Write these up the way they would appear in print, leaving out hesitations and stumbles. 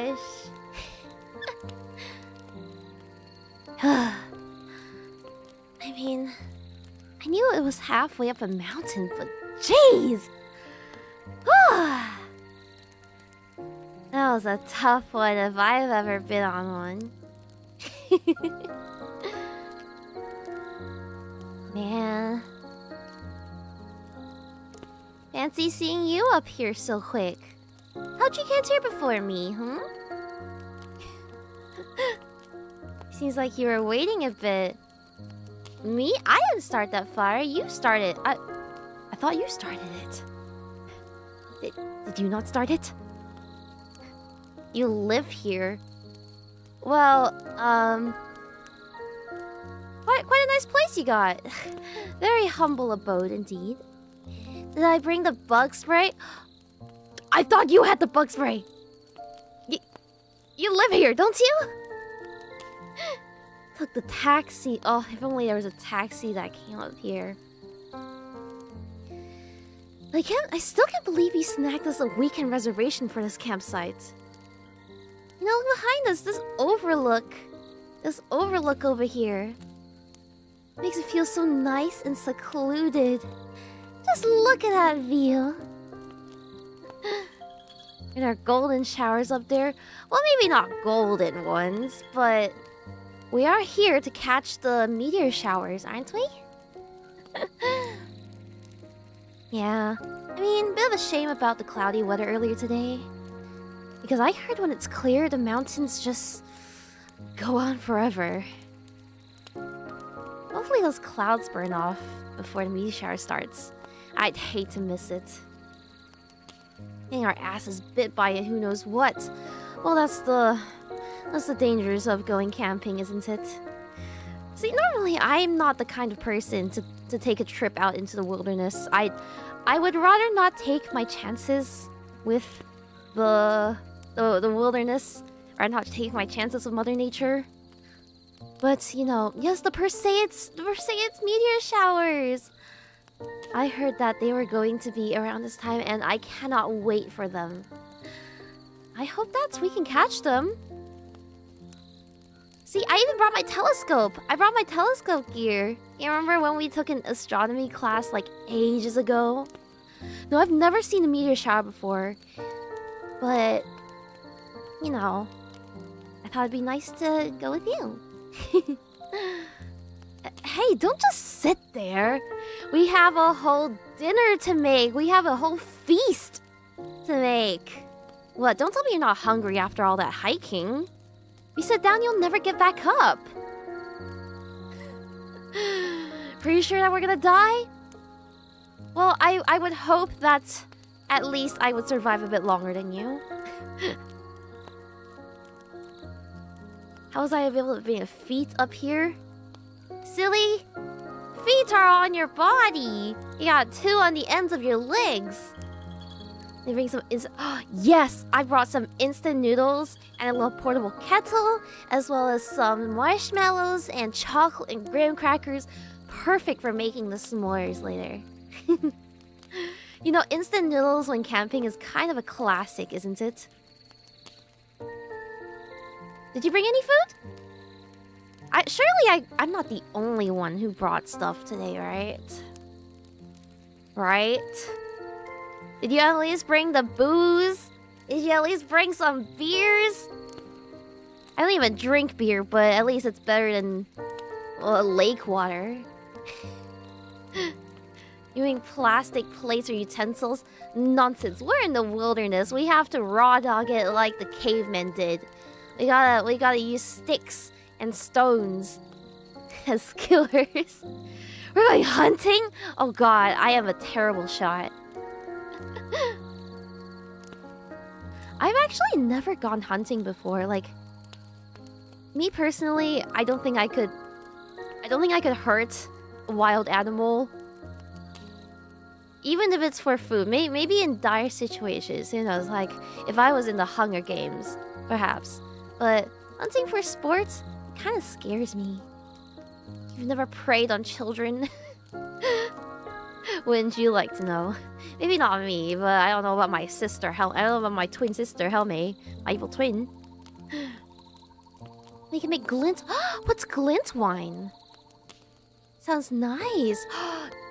gosh. I mean, I knew it was halfway up a mountain, but jeez! That was a tough one if I've ever been on one. Man. Fancy seeing you up here so quick. How'd you get here before me, huh? Seems like you were waiting a bit. Me? I didn't start that fire. You started. I thought you started it. Did you not start it? You live here. Well, quite a nice place you got. Very humble abode indeed. Did I bring the bug spray? I thought you had the bug spray. You live here, don't you? Took the taxi. Oh, if only there was a taxi that came up here. I still can't believe he snagged us a weekend reservation for this campsite. You know, look behind us, this overlook. This overlook over here. Makes it feel so nice and secluded. Just look at that view. And our golden showers up there. Well, maybe not golden ones, but we are here to catch the meteor showers, aren't we? Yeah. I mean, a bit of a shame about the cloudy weather earlier today. Because I heard when it's clear, the mountains just go on forever. Hopefully those clouds burn off before the meteor shower starts. I'd hate to miss it. Getting our asses bit by it, who knows what. Well, that's the dangers of going camping, isn't it? See, normally I'm not the kind of person to take a trip out into the wilderness. I would rather not take my chances with the wilderness, or not take my chances with Mother Nature. But, you know, yes, the Perseids meteor showers! I heard that they were going to be around this time, and I cannot wait for them. I hope that we can catch them. See, I even brought my telescope. I brought my telescope gear. You remember when we took an astronomy class like ages ago? No, I've never seen a meteor shower before. But, you know, I thought it'd be nice to go with you. Hey, don't just sit there. We have a whole dinner to make. We have a whole feast to make. What? Don't tell me you're not hungry after all that hiking. If you sit down, you'll never get back up. Pretty sure that we're gonna die? Well, I would hope that at least I would survive a bit longer than you. How was I able to bring feet up here? Silly! Feet are on your body! You got two on the ends of your legs! They bring some yes! I brought some instant noodles and a little portable kettle, as well as some marshmallows and chocolate and graham crackers. Perfect for making the s'mores later. You know, instant noodles when camping is kind of a classic, isn't it? Did you bring any food? Surely I'm not the only one who brought stuff today, right? Right? Did you at least bring the booze? Did you at least bring some beers? I don't even drink beer, but at least it's better than lake water. You mean plastic plates or utensils? Nonsense. We're in the wilderness. We have to raw dog it like the cavemen did. We gotta use sticks and stones as killers. We're going hunting? Oh god, I am a terrible shot. I've actually never gone hunting before. Like, me personally, I don't think I could hurt a wild animal. Even if it's for food. Maybe in dire situations, you know, like if I was in the Hunger Games, perhaps. But hunting for sports kind of scares me. You've never preyed on children. Wouldn't you like to know? Maybe not me, but I don't know about my sister. I don't know about my twin sister, 𝐒𝐿𝐴, my evil twin. We can make glint. What's glint wine? Sounds nice.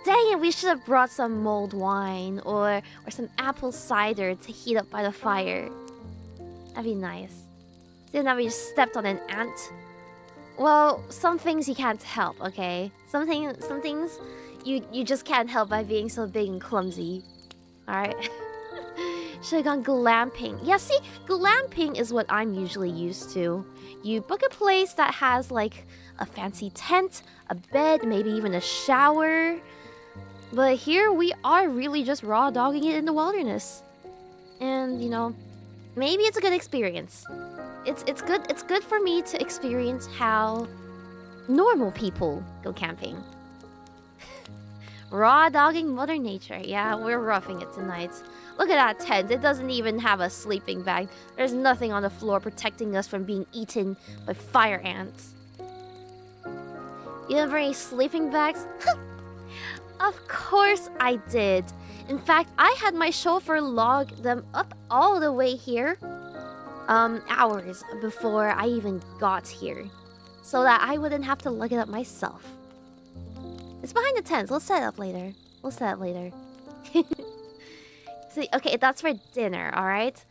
Dang it, we should have brought some mulled wine or some apple cider to heat up by the fire. That'd be nice. See, now we just stepped on an ant. Well, some things you can't help, okay? Some things you just can't help by being so big and clumsy. Alright? Should have gone glamping. Yeah, see, glamping is what I'm usually used to. You book a place that has like a fancy tent, a bed, maybe even a shower. But here we are really just raw dogging it in the wilderness. And, you know, maybe it's a good experience. It's good for me to experience how normal people go camping. Raw dogging Mother Nature. Yeah, we're roughing it tonight. Look at that tent. It doesn't even have a sleeping bag. There's nothing on the floor protecting us from being eaten by fire ants. You didn't bring any sleeping bags? Of course I did. In fact, I had my chauffeur log them up all the way here. Hours before I even got here. So that I wouldn't have to lug it up myself. It's behind the tents. We'll set it up later. We'll set it later. See, okay, that's for dinner, alright?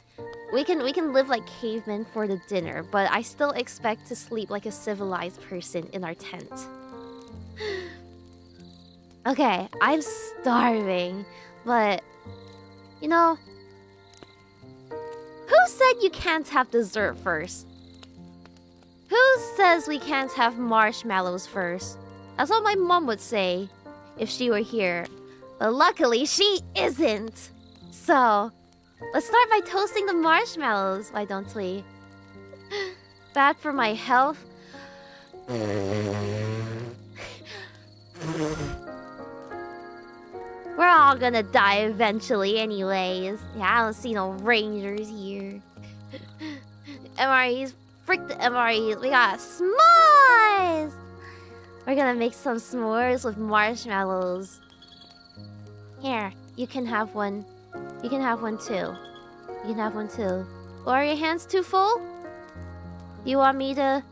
We can live like cavemen for the dinner, but I still expect to sleep like a civilized person in our tent. Okay, I'm starving, but you know, who said you can't have dessert first? Who says we can't have marshmallows first? That's what my mom would say if she were here. But luckily, she isn't. So, let's start by toasting the marshmallows, why don't we? Bad for my health. We're all gonna die eventually anyways. Yeah, I don't see no rangers here. MREs, frick the MREs. We got s'mores! We're gonna make some s'mores with marshmallows. Here, you can have one. You can have one too. You can have one too. Or are your hands too full? Do you want me to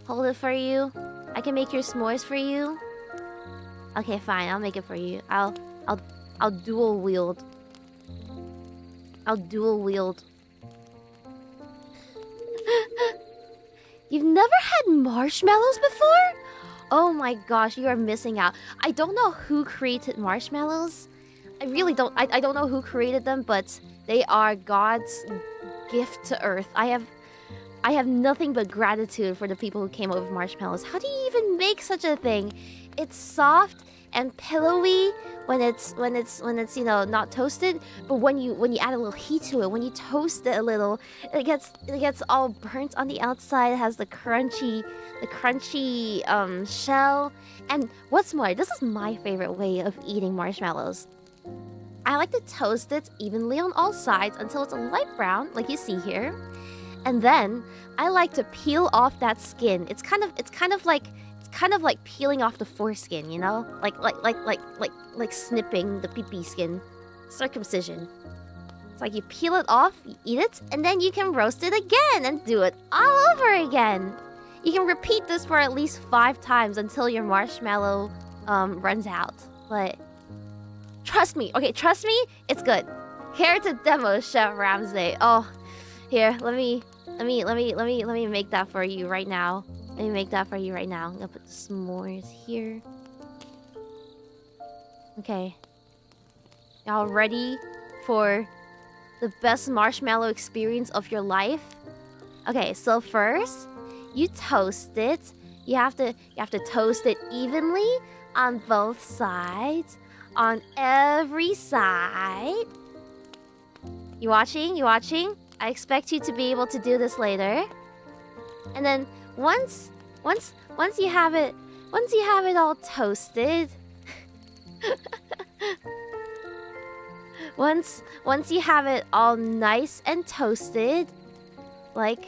hold it for you? I can make your s'mores for you. Okay, fine. I'll make it for you. I'll dual wield. I'll dual wield. You've never had marshmallows before? Oh my gosh, you are missing out. I don't know who created marshmallows. I really don't. I don't know who created them, but they are God's gift to Earth. I have nothing but gratitude for the people who came up with marshmallows. How do you even make such a thing? It's soft and pillowy when it's you know, not toasted, but when you add a little heat to it, when you toast it a little, it gets all burnt on the outside. It has the crunchy shell. And what's more, this is my favorite way of eating marshmallows. I like to toast it evenly on all sides until it's a light brown, like you see here. And then I like to peel off that skin. It's kind of like peeling off the foreskin, you know? Like snipping the pee-pee skin. Circumcision. It's like you peel it off, you eat it, and then you can roast it again and do it all over again. You can repeat this for at least 5 times until your marshmallow runs out. But trust me, okay, trust me, it's good. Here to demo Chef Ramsay. Oh, here, let me make that for you right now. Let me make that for you right now. I'm gonna put the s'mores here. Okay. Y'all ready for the best marshmallow experience of your life? Okay, so first, you toast it. You have to toast it evenly on both sides. On every side. You watching? You watching? I expect you to be able to do this later. And then once you have it all toasted, once you have it all nice and toasted, like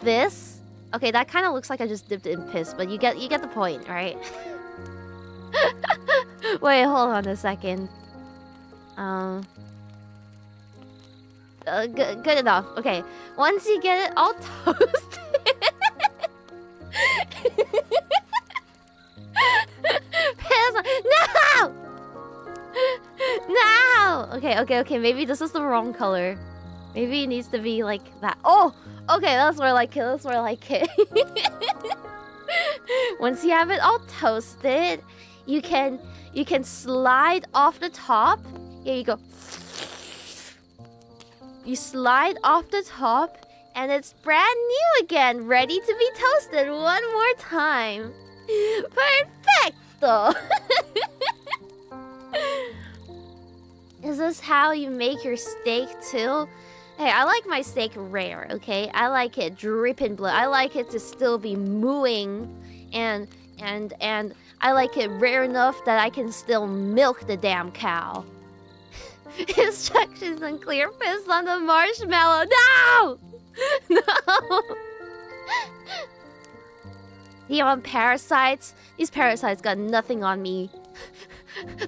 this. Okay, that kind of looks like I just dipped it in piss, but you get the point, right? Wait, hold on a second. Good enough. Okay, once you get it all toasted. No! No! Okay. Maybe this is the wrong color. Maybe it needs to be like that. Oh! Okay, that's more like it. Once you have it all toasted, you can slide off the top. Here you go. You slide off the top, and it's brand new again, ready to be toasted one more time. Perfecto! Is this how you make your steak too? Hey, I like my steak rare, okay? I like it dripping blood. I like it to still be mooing, and I like it rare enough that I can still milk the damn cow. Instructions unclear. Piss on the marshmallow. No! No! You want parasites? These parasites got nothing on me.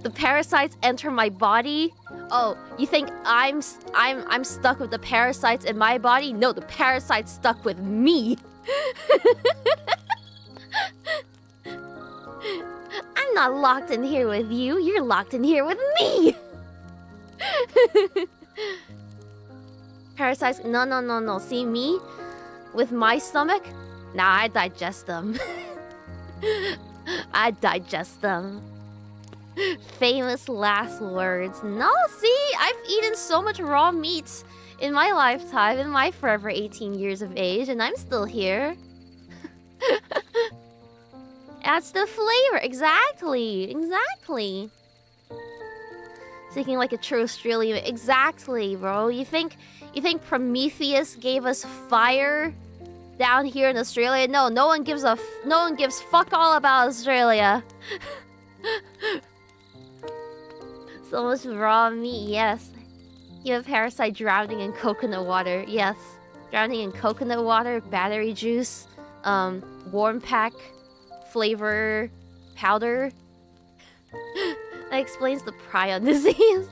The parasites enter my body. Oh, you think I'm stuck with the parasites in my body? No, the parasites stuck with me. I'm not locked in here with you. You're locked in here with me. Parasites, no. See me? With my stomach? Nah, I digest them. I digest them. Famous last words. No, see? I've eaten so much raw meat in my lifetime, in my forever 18 years of age, and I'm still here. That's the flavor. Exactly. Thinking like a true Australian. Exactly, bro. You think Prometheus gave us fire down here in Australia? No, no one gives fuck all about Australia. So much raw meat, yes. You have parasite drowning in coconut water, yes. Drowning in coconut water, battery juice, warm pack, flavor, powder. That explains the prion disease.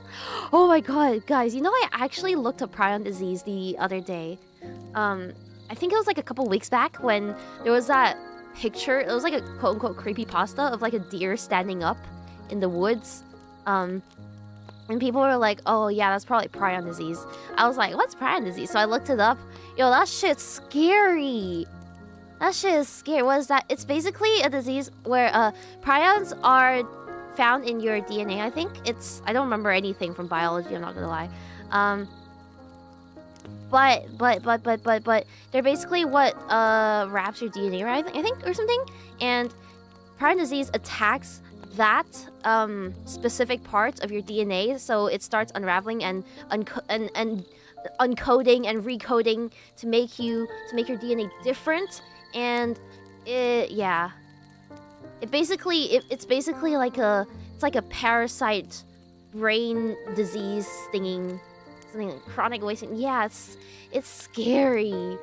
Oh my god, guys, you know I actually looked up prion disease the other day. I think it was like a couple weeks back when there was that picture. It was like a quote-unquote creepypasta of like a deer standing up in the woods. And people were like, oh yeah, that's probably prion disease. I was like, what's prion disease? So I looked it up. Yo, that shit's scary. That shit is scary. What is that? It's basically a disease where prions are found in your DNA, I think. I don't remember anything from biology, I'm not gonna lie. But they're basically what wraps your DNA, right? I think, or something. And prion disease attacks that specific parts of your DNA, so it starts unraveling and uncoding and recoding to make your DNA different. And it's basically like a parasite brain disease thingy, something like chronic wasting. Yeah, it's scary.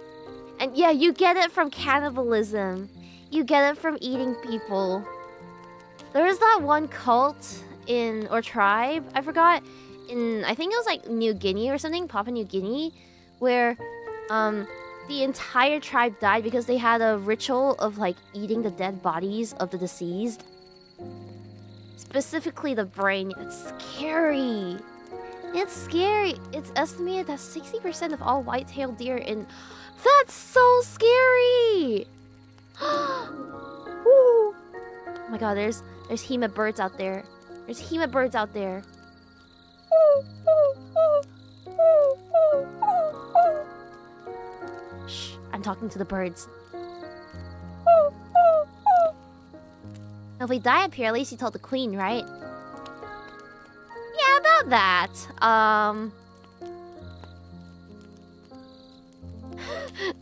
And yeah, you get it from cannibalism. You get it from eating people. There was that one cult or tribe, I forgot, I think it was like New Guinea or something, Papua New Guinea, where the entire tribe died because they had a ritual of like eating the dead bodies of the deceased. Specifically the brain. It's scary. It's scary. It's estimated that 60% of all white-tailed deer in... That's so scary! Woo. Oh my god, there's Hime birds out there. There's Hime birds out there. Shh, I'm talking to the birds. If we die up here, at least you told the queen, right? Yeah, about that.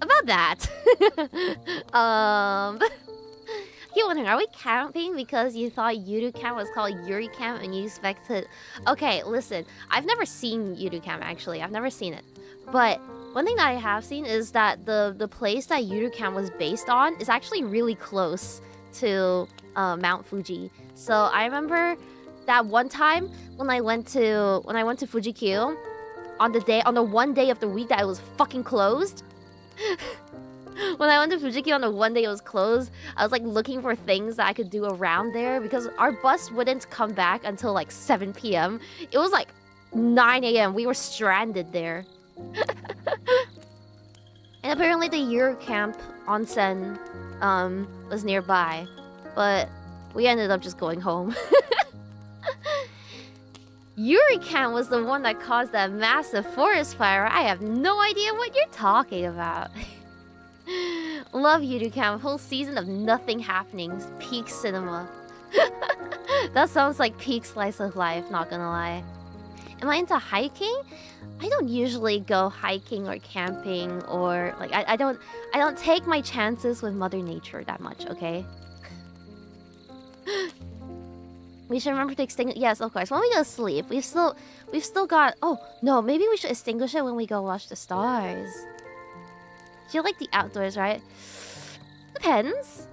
About that. You're wondering, are we camping because you thought 𝐒𝐿𝐴 was called 𝐒𝐿𝐴 and you expected... Okay, listen. I've never seen 𝐒𝐿𝐴 actually. I've never seen it. But one thing that I have seen is that the place that 𝐒𝐿𝐴 was based on is actually really close to Mount Fuji. So I remember that one time when I went to Fuji-Q on the one day of the week that it was fucking closed. When I went to Fuji-Q on the one day it was closed, I was like looking for things that I could do around there because our bus wouldn't come back until like 7 p.m. It was like 9 a.m. We were stranded there. And apparently the Euro Camp onsen was nearby, but we ended up just going home. Yuri Camp was the one that caused that massive forest fire. I have no idea what you're talking about. Love Yuri Camp. Whole season of nothing happening. Peak cinema. That sounds like peak slice of life, not gonna lie. Am I into hiking? I don't usually go hiking or camping or like I don't take my chances with Mother Nature that much, okay? We should remember to extinguish. Yes, of course. When we go to sleep, we've still got. Oh no, maybe we should extinguish it when we go watch the stars. You like the outdoors, right? Depends.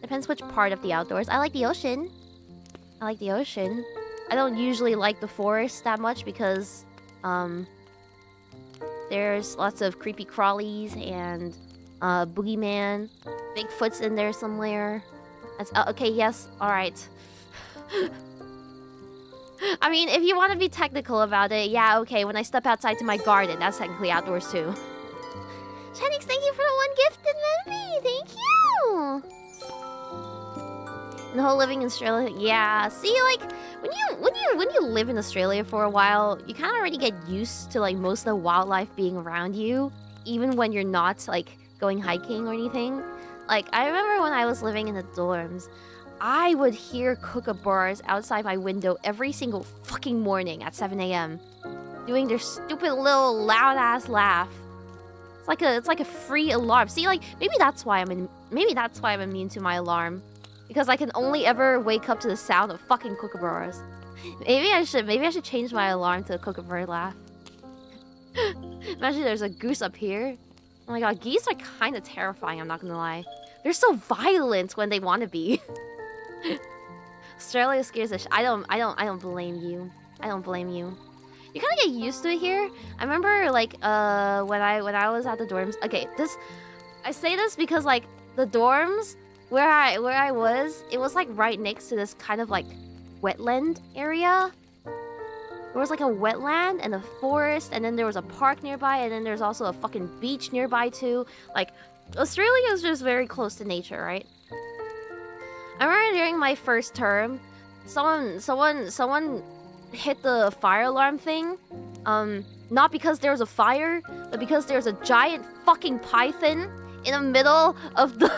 Depends which part of the outdoors. I like the ocean. I like the ocean. I don't usually like the forest that much because there's lots of creepy crawlies and boogeyman. Bigfoot's in there somewhere. That's okay. Yes. All right. I mean, if you want to be technical about it, yeah, okay. When I step outside to my garden, that's technically outdoors too. Shanix, thank you for the one gifted memory. Thank you. The whole living in Australia, yeah. See, like when you live in Australia for a while, you kind of already get used to like most of the wildlife being around you, even when you're not like going hiking or anything. Like I remember when I was living in the dorms, I would hear kookaburras outside my window every single fucking morning at 7 a.m. doing their stupid little loud ass laugh. It's like a free alarm. See, like maybe that's why I'm immune to my alarm, because I can only ever wake up to the sound of fucking kookaburras. Maybe I should change my alarm to a kookaburra laugh. Imagine there's a goose up here. Oh my god, geese are kind of terrifying. I'm not gonna lie. They're so violent when they want to be. Australia scares the I don't blame you. I don't blame you. You kind of get used to it here. I remember like when I was at the dorms. Okay, I say this because like the dorms where I was, it was like right next to this kind of like wetland area. There was like a wetland and a forest, and then there was a park nearby, and then there's also a fucking beach nearby too. Like Australia is just very close to nature, right? I remember during my first term, someone hit the fire alarm thing. Not because there was a fire, but because there was a giant fucking python in the middle of the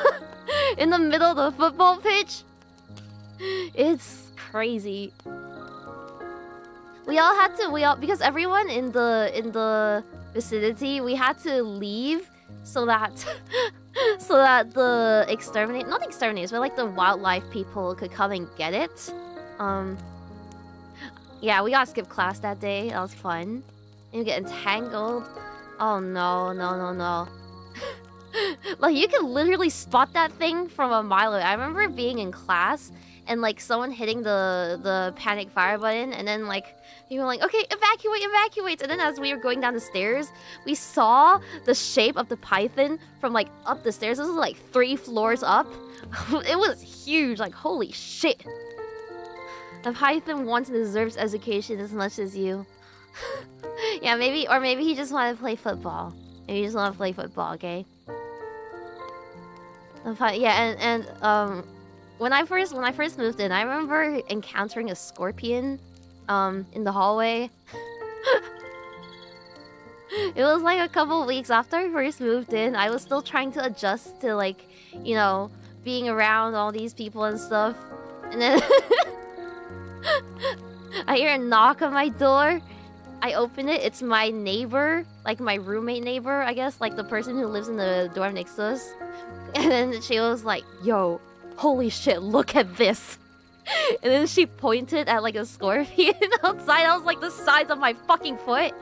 football pitch. It's crazy. Because everyone in the vicinity, we had to leave so that the not exterminators, but like the wildlife people could come and get it. Yeah, we got skip class that day. That was fun. And you get entangled. Oh no. Like you can literally spot that thing from a mile away. I remember being in class and like someone hitting the panic fire button, and then like people were like, okay, evacuate. And then as we were going down the stairs, we saw the shape of the python from like up the stairs. This was like 3 floors up. It was huge, like holy shit. The python wants and deserves education as much as you. Yeah, maybe he just wanted to play football. Maybe he just wanted to play football, okay? Yeah, and when I first moved in, I remember encountering a scorpion in the hallway. It was like a couple weeks after I first moved in. I was still trying to adjust to like, you know, being around all these people and stuff. And then I hear a knock on my door. I open it. It's my neighbor, like my roommate neighbor, I guess, like the person who lives in the dorm next to us. And then she was like, yo, holy shit, look at this. And then she pointed at like a scorpion outside. I was like the size of my fucking foot.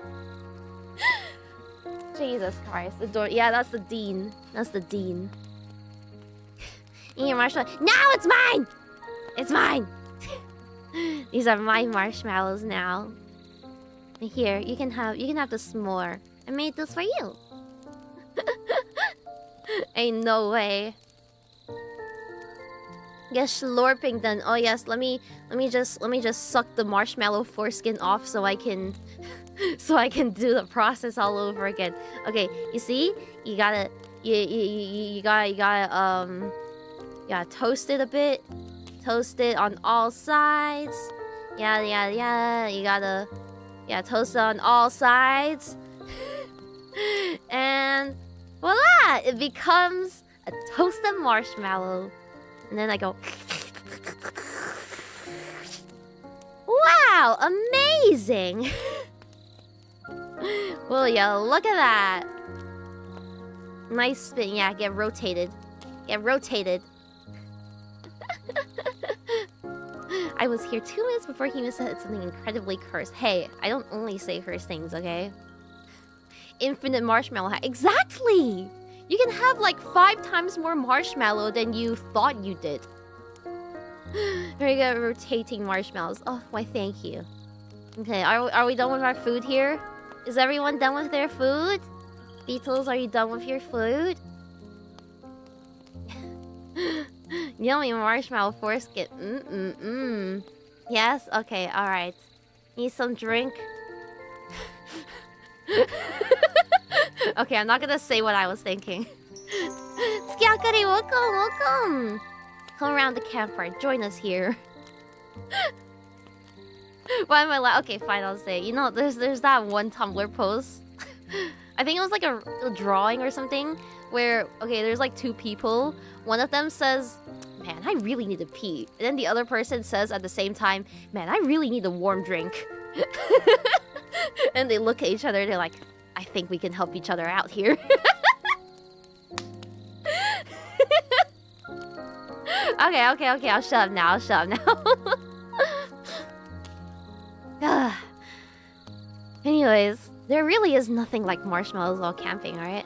Jesus Christ, the door. Yeah, that's the dean. That's the dean. Yeah, Marshmallow. Now it's mine! It's mine! These are my marshmallows now. And here, you can have this s'more. I made this for you. Ain't no way. Yes, slurping then. Oh yes, let me just suck the marshmallow foreskin off so I can do the process all over again. Okay, you see? You gotta toast it a bit. Toast it on all sides. Yeah. You gotta toast it on all sides. And voila! It becomes a toasted marshmallow. And then I go... Wow! Amazing! Will ya look at that? Nice spin. Yeah, get rotated. Get rotated. I was here 2 minutes before Hime said something incredibly cursed. Hey, I don't only say cursed things, okay? Infinite marshmallow hat. Exactly! You can have like 5 times more marshmallow than you thought you did. Here we go, rotating marshmallows. Oh, why thank you. Okay, are we done with our food here? Is everyone done with their food? Beetles, are you done with your food? Yummy marshmallow foreskin. Yes? Okay, alright. Need some drink? Okay, I'm not gonna say what I was thinking. Skiakari, welcome! Come around the campfire, join us here. Why am I okay, fine, I'll say. You know, there's that one Tumblr post. I think it was like a drawing or something where, okay, there's like 2 people. One of them says, man, I really need to pee. And then the other person says at the same time, man, I really need a warm drink. And they look at each other, they're like, I think we can help each other out here. Okay, I'll shut up now, Anyways, there really is nothing like marshmallows while camping, right?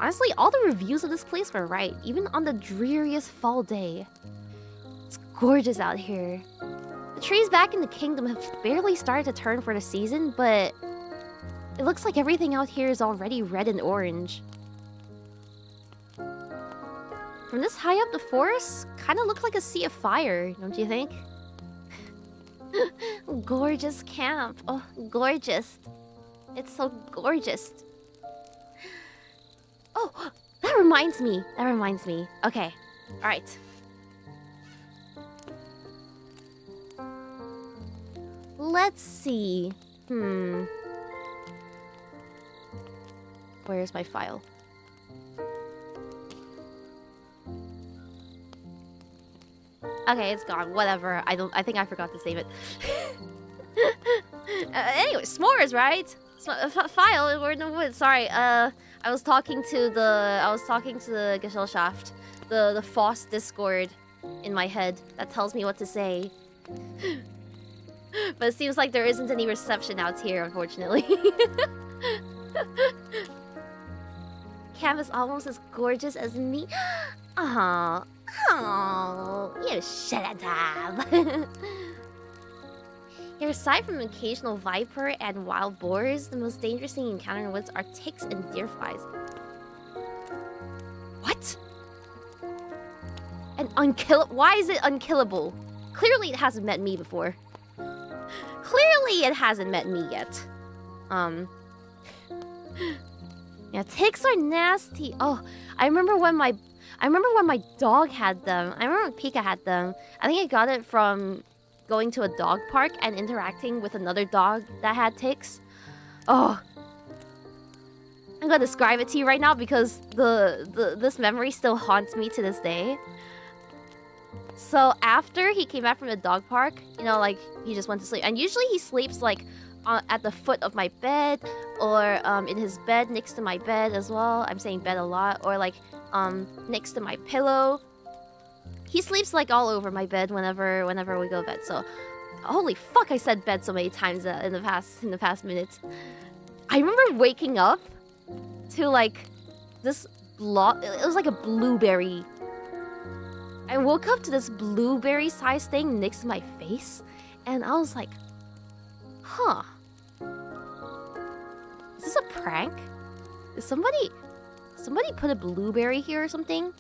Honestly, all the reviews of this place were right, even on the dreariest fall day. It's gorgeous out here. The trees back in the kingdom have barely started to turn for the season, but it looks like everything out here is already red and orange. From this high up, the forest kind of looked like a sea of fire, don't you think? Gorgeous camp. Oh, gorgeous. It's so gorgeous. Oh, that reminds me. Okay, alright. Let's see. Where's my file? Okay, it's gone. Whatever. I think I forgot to save it. Anyway, s'mores, right? File. We're in the woods. Sorry. I was talking to the Gesellschaft, the FOSS Discord in my head that tells me what to say. But it seems like there isn't any reception out here, unfortunately. Cam is almost as gorgeous as me. Oh, you shut up. Here, aside from occasional viper and wild boars, the most dangerous thing you encounter in the woods are ticks and deer flies. What? And unkillable? Why is it unkillable? Clearly it hasn't met me before. Clearly it hasn't met me yet. Yeah, ticks are nasty. Oh, I remember when my dog had them. I remember when Pika had them. I think I got it from going to a dog park and interacting with another dog that had ticks. Oh, I'm gonna describe it to you right now because this memory still haunts me to this day. So after he came back from the dog park, you know, like he just went to sleep, and usually he sleeps like at the foot of my bed, or in his bed next to my bed as well. I'm saying bed a lot, or like next to my pillow. He sleeps like all over my bed whenever we go to bed. So, holy fuck, I said bed so many times in the past minutes. I remember waking up to like this it was like a blueberry I woke up to this blueberry-sized thing next to my face, and I was like, huh. Is this a prank? Is somebody put a blueberry here or something?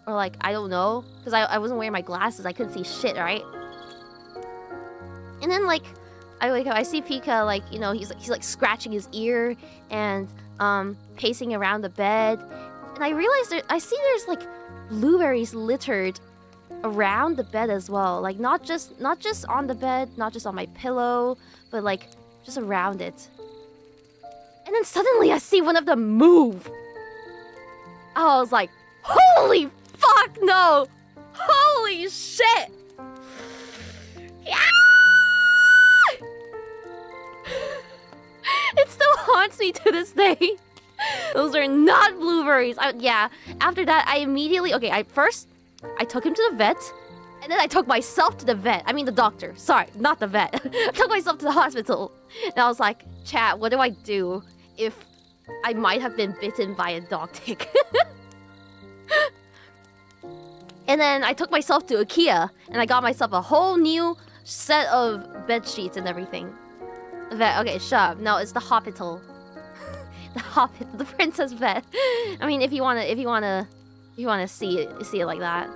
Or like, I don't know. Because I wasn't wearing my glasses. I couldn't see shit, right? And then like, I wake up, I see Pika, like, you know, he's like scratching his ear and pacing around the bed. And I realized I see there's like blueberries littered around the bed as well. Like not just on the bed, not just on my pillow, but like just around it. And then suddenly I see one of them move. I was like, holy fuck no! Holy shit! Yeah! It still haunts me to this day. Those are not blueberries. Yeah, after that, I immediately... Okay, I took him to the vet, and then I took myself to the vet. I mean the doctor. Sorry, not the vet. I took myself to the hospital. And I was like, chat, what do I do if I might have been bitten by a dog tick? And then I took myself to IKEA, and I got myself a whole new set of bed sheets and everything. Vet, okay, shut up. No, it's the hospital. The hospital, the princess vet. I mean, if you wanna see it like that.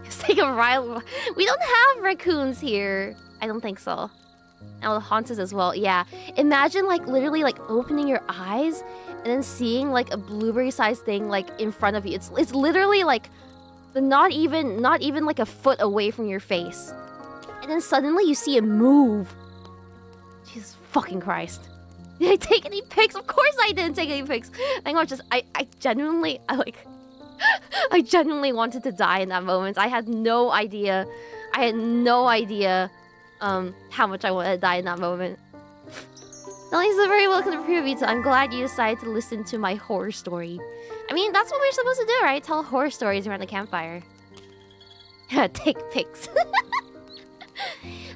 It's like a rival. We don't have raccoons here. I don't think so. And the haunters as well. Yeah. Imagine like literally like opening your eyes and then seeing like a blueberry-sized thing like in front of you. It's literally like not even like a foot away from your face. And then suddenly you see it move. Jesus fucking Christ. Did I take any pics? Of course I didn't take any pics. I think I genuinely wanted to die in that moment. I had no idea. How much I wanted to die in that moment. Lisa, very welcome to Himebito. I'm glad you decided to listen to my horror story. I mean, that's what we're supposed to do, right? Tell horror stories around the campfire. Take pics.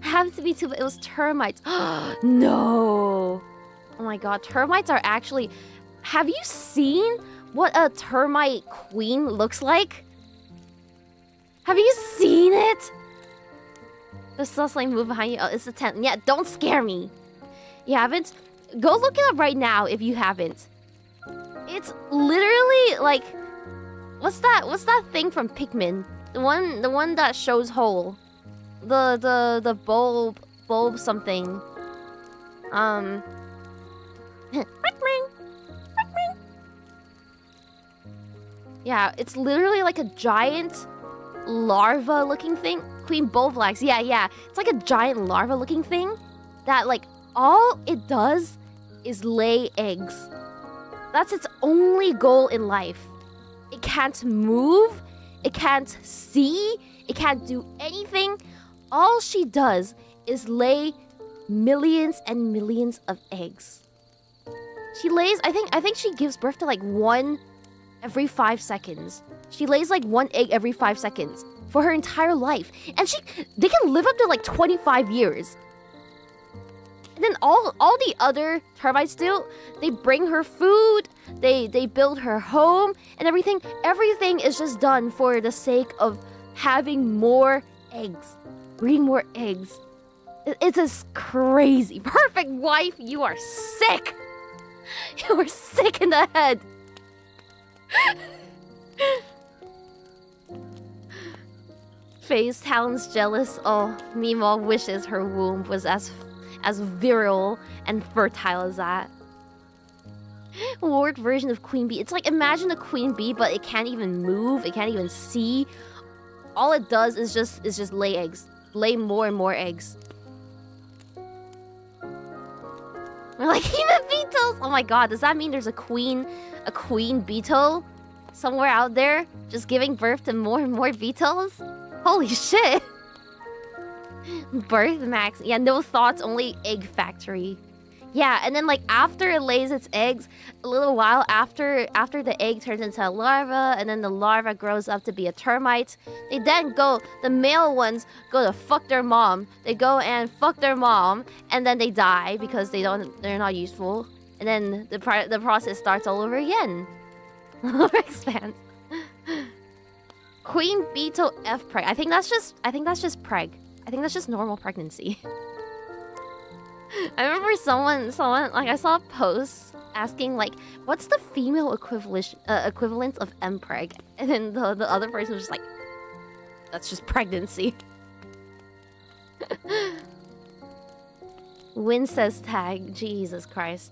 Happened to be too, but it was termites. No. Oh my god, termites are actually... Have you seen what a termite queen looks like? Have you seen it? There's still something move behind you. Oh, it's a tent. Yeah, don't scare me. You haven't? Go look it up right now if you haven't. It's literally like... What's that thing from Pikmin? The one that shows hole. The bulb something. Yeah, it's literally like a giant larva looking thing. Queen Bullflax, yeah. It's like a giant larva looking thing that like all it does is lay eggs. That's its only goal in life. It can't move, it can't see, it can't do anything. All she does is lay millions and millions of eggs. She lays, I think she gives birth to like one every 5 seconds. She lays like one egg every 5 seconds for her entire life. And they can live up to like 25 years. And then all the other termites do, they bring her food, they build her home and everything. Everything is just done for the sake of having more eggs. Breeding more eggs. It's just crazy. Perfect wife, you are sick. You are sick in the head. Phase Talon's jealous. Oh, Mima wishes her womb was as virile and fertile as that. Ward version of queen bee. It's like, imagine a queen bee, but it can't even move. It can't even see. All it does is just lay eggs. Lay more and more eggs. We're like Himebito. Oh my god, does that mean there's a queen beetle somewhere out there just giving birth to more and more beetles? Holy shit. Birth max. Yeah, no thoughts, only egg factory. Yeah, and then like after it lays its eggs, a little while after the egg turns into a larva, and then the larva grows up to be a termite, they then the male ones go to fuck their mom. They go and fuck their mom, and then they die because they're not useful. And then the process starts all over again. Expands. Queen Beetle F preg. I think that's just preg. I think that's just normal pregnancy. I remember someone like I saw a post asking like, what's the female equivalent of mpreg? And then the other person was just like, that's just pregnancy. Win says tag. Jesus Christ.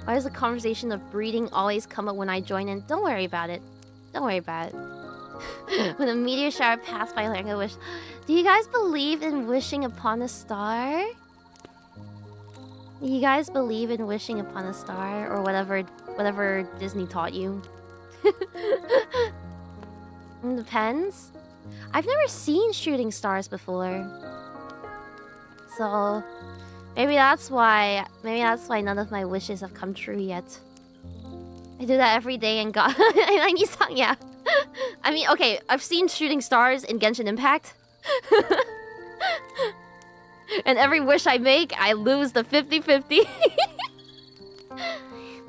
Why does the conversation of breeding always come up when I join in? Don't worry about it. Don't worry about it. When a meteor shower passed by, like I wish. Do you guys believe in wishing upon a star? Do you guys believe in wishing upon a star or whatever Disney taught you? It depends. I've never seen shooting stars before, so maybe that's why none of my wishes have come true yet. I do that every day and got yeah. I mean, okay, I've seen shooting stars in Genshin Impact. And every wish I make, I lose the 50-50.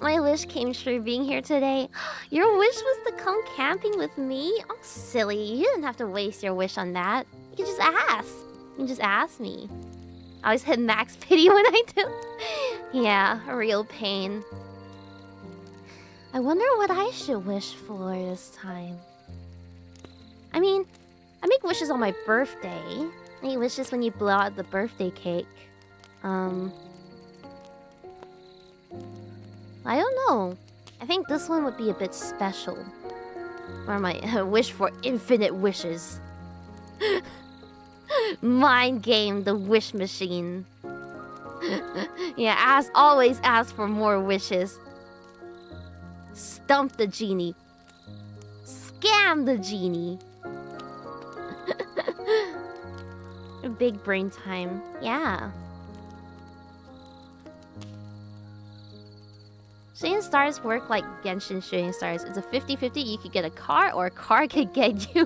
My wish came true being here today. Your wish was to come camping with me? Oh, silly. You didn't have to waste your wish on that. You can just ask. You can just ask me. I always hit max pity when I do. Yeah, a real pain. I wonder what I should wish for this time. I mean, I make wishes on my birthday. I make wishes when you blow out the birthday cake. I don't know. I think this one would be a bit special. Or my wish for infinite wishes. Mind game, the wish machine. Yeah, always ask for more wishes. Stump the genie. Scam the genie. Big brain time. Yeah. Shooting stars work like Genshin shooting stars. It's a 50-50. You could get a car or a car could get you.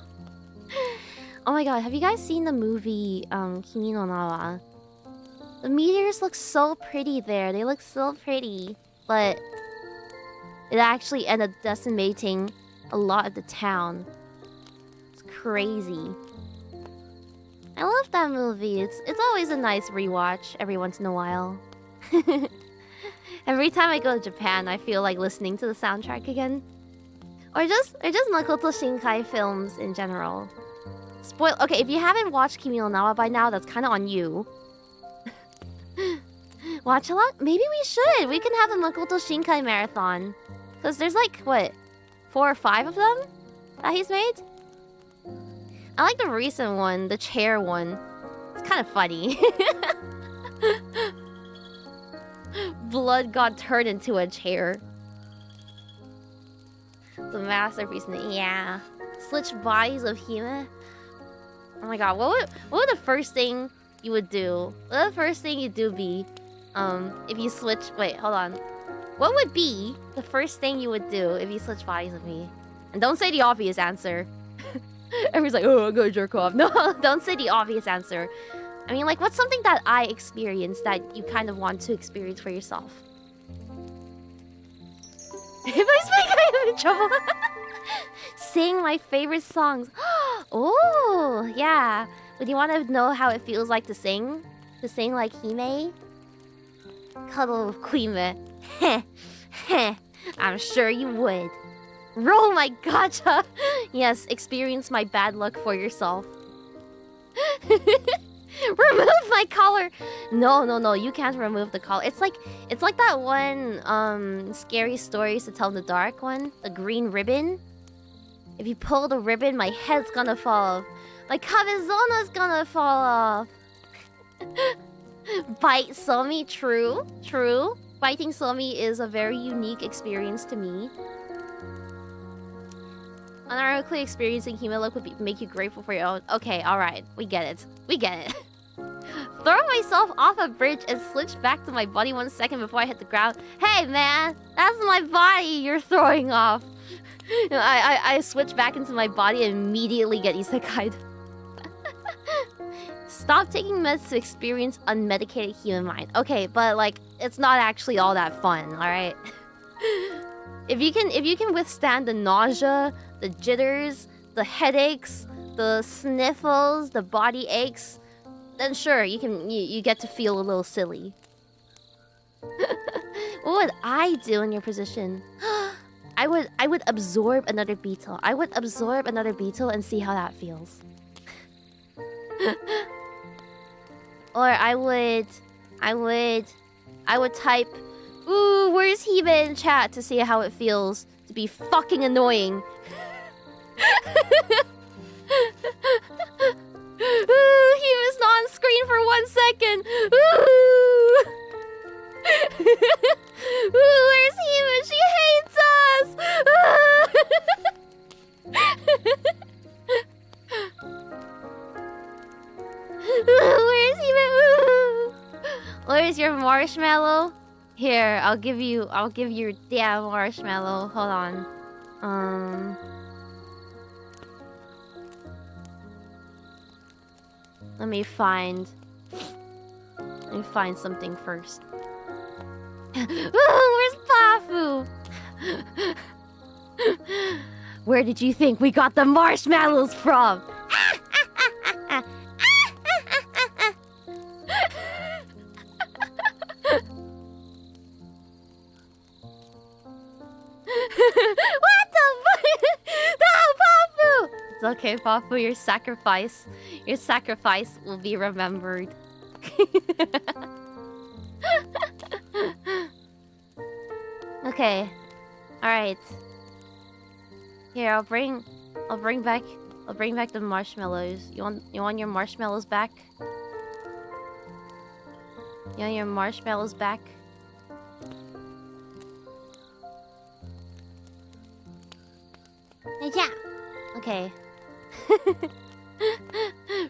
Oh my god, have you guys seen the movie Kimi no Na wa? The meteors look so pretty there. They look so pretty. But it actually ended up decimating a lot of the town. It's crazy. I love that movie. It's always a nice rewatch every once in a while. Every time I go to Japan, I feel like listening to the soundtrack again. Or just Makoto Shinkai films in general. Okay, if you haven't watched Kimi no Na wa by now, that's kind of on you. Watch a lot? Maybe we should. We can have a Makoto Shinkai marathon. Because there's like, what, 4 or 5 of them that he's made? I like the recent one, the chair one. It's kind of funny. Blood got turned into a chair. It's a masterpiece. Yeah. Switch bodies of Hime. Oh my god, what would the first thing you would do? What would the first thing you'd do be if you switch... Wait, hold on. What would be the first thing you would do if you switch bodies with me? And don't say the obvious answer. Everyone's like, oh, I'm gonna jerk off. No, don't say the obvious answer. I mean, like, what's something that I experienced that you kind of want to experience for yourself? If I speak, I'm in trouble. Sing my favorite songs. Oh, yeah. Would you want to know how it feels like to sing? To sing like Hime? Cuddle with Queen. I'm sure you would. Roll my gacha. Yes, experience my bad luck for yourself. Remove my collar. No, you can't remove the collar. It's like that one scary stories to tell in the dark one, the green ribbon. If you pull the ribbon, my head's gonna fall off. My cabezona's gonna fall off. Bite Somi, true. Biting Somi is a very unique experience to me. Unironically experiencing Hime look would make you grateful for your own. Okay, alright. We get it. Throw myself off a bridge and switch back to my body 1 second before I hit the ground. Hey, man! That's my body you're throwing off. You know, I switch back into my body and immediately get isekai'd. Stop taking meds to experience unmedicated human mind. Okay, but like, it's not actually all that fun, alright? If you can withstand the nausea, the jitters, the headaches, the sniffles, the body aches, then sure, you get to feel a little silly. What would I do in your position? I would absorb another beetle. I would absorb another beetle and see how that feels. Or I would type, ooh, where's Hime in chat to see how it feels to be fucking annoying. Ooh, Hime's not on screen for 1 second. Ooh. Ooh, where's Hime? She hates us. Where's Hime? Where's your marshmallow? Here, I'll give you your damn marshmallow. Hold on. Let me find something first. Where's Pafu? Where did you think we got the marshmallows from? What the fuck? No, Pafu! It's okay, Pafu. Your sacrifice will be remembered. Okay. All right. Here, I'll bring back the marshmallows. You want your marshmallows back? You want your marshmallows back? Yeah. Okay.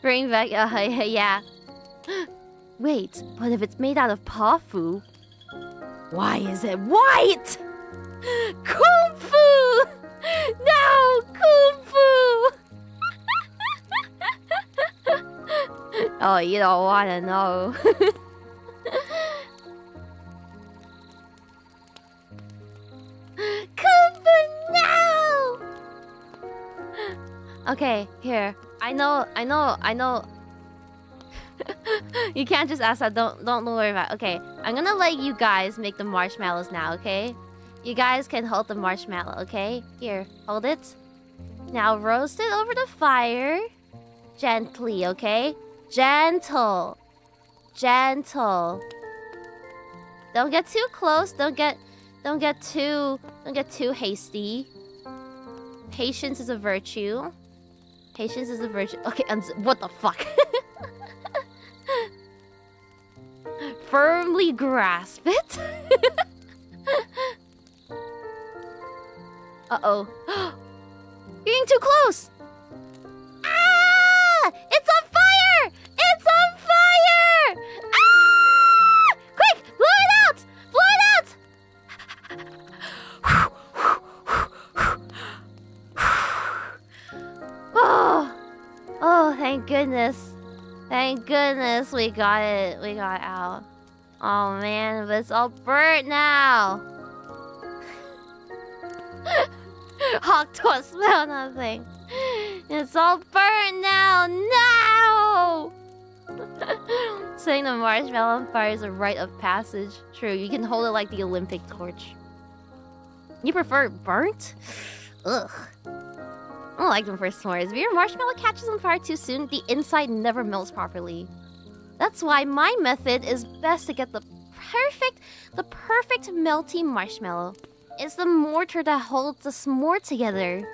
Bring back. Yeah. Wait, but if it's made out of Pafu, why is it white? Kung Fu! No, Kung Fu! Oh, you don't want to know. Kung Fu, no! Okay, here. I know. You can't just ask that. Don't worry about it. Okay, I'm gonna let you guys make the marshmallows now, okay? You guys can hold the marshmallow, okay? Here, hold it. Now roast it over the fire. Gently, okay? Gentle. Don't get too close. Don't get too hasty. Patience is a virtue. Okay, what the fuck? Firmly grasp it. Uh-oh. You're getting too close. Ah! It's on fire! It's on fire! Ah! Quick, blow it out! Oh, thank goodness. Thank goodness we got it. We got out. Oh man, but it's all burnt now. Hawk don't smell nothing. It's all burnt now. No! Setting the marshmallow on fire is a rite of passage. True, you can hold it like the Olympic torch. You prefer it burnt? Ugh. I don't like them for s'mores. If your marshmallow catches on fire too soon, the inside never melts properly. That's why my method is best to get the perfect melty marshmallow. It's the mortar that holds the s'more together.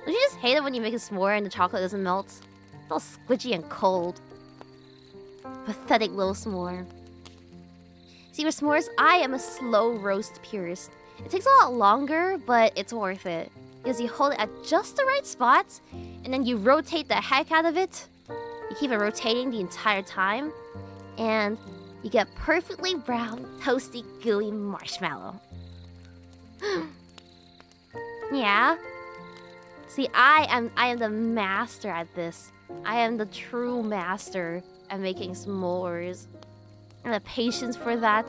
Don't you just hate it when you make a s'more and the chocolate doesn't melt? It's all squidgy and cold. Pathetic little s'more. See, with s'mores, I am a slow roast purist. It takes a lot longer, but it's worth it. Because you hold it at just the right spot, and then you rotate the heck out of it. You keep it rotating the entire time, and you get perfectly brown, toasty, gooey marshmallow. Yeah? See, I am the master at this. I am the true master at making s'mores. And the patience for that.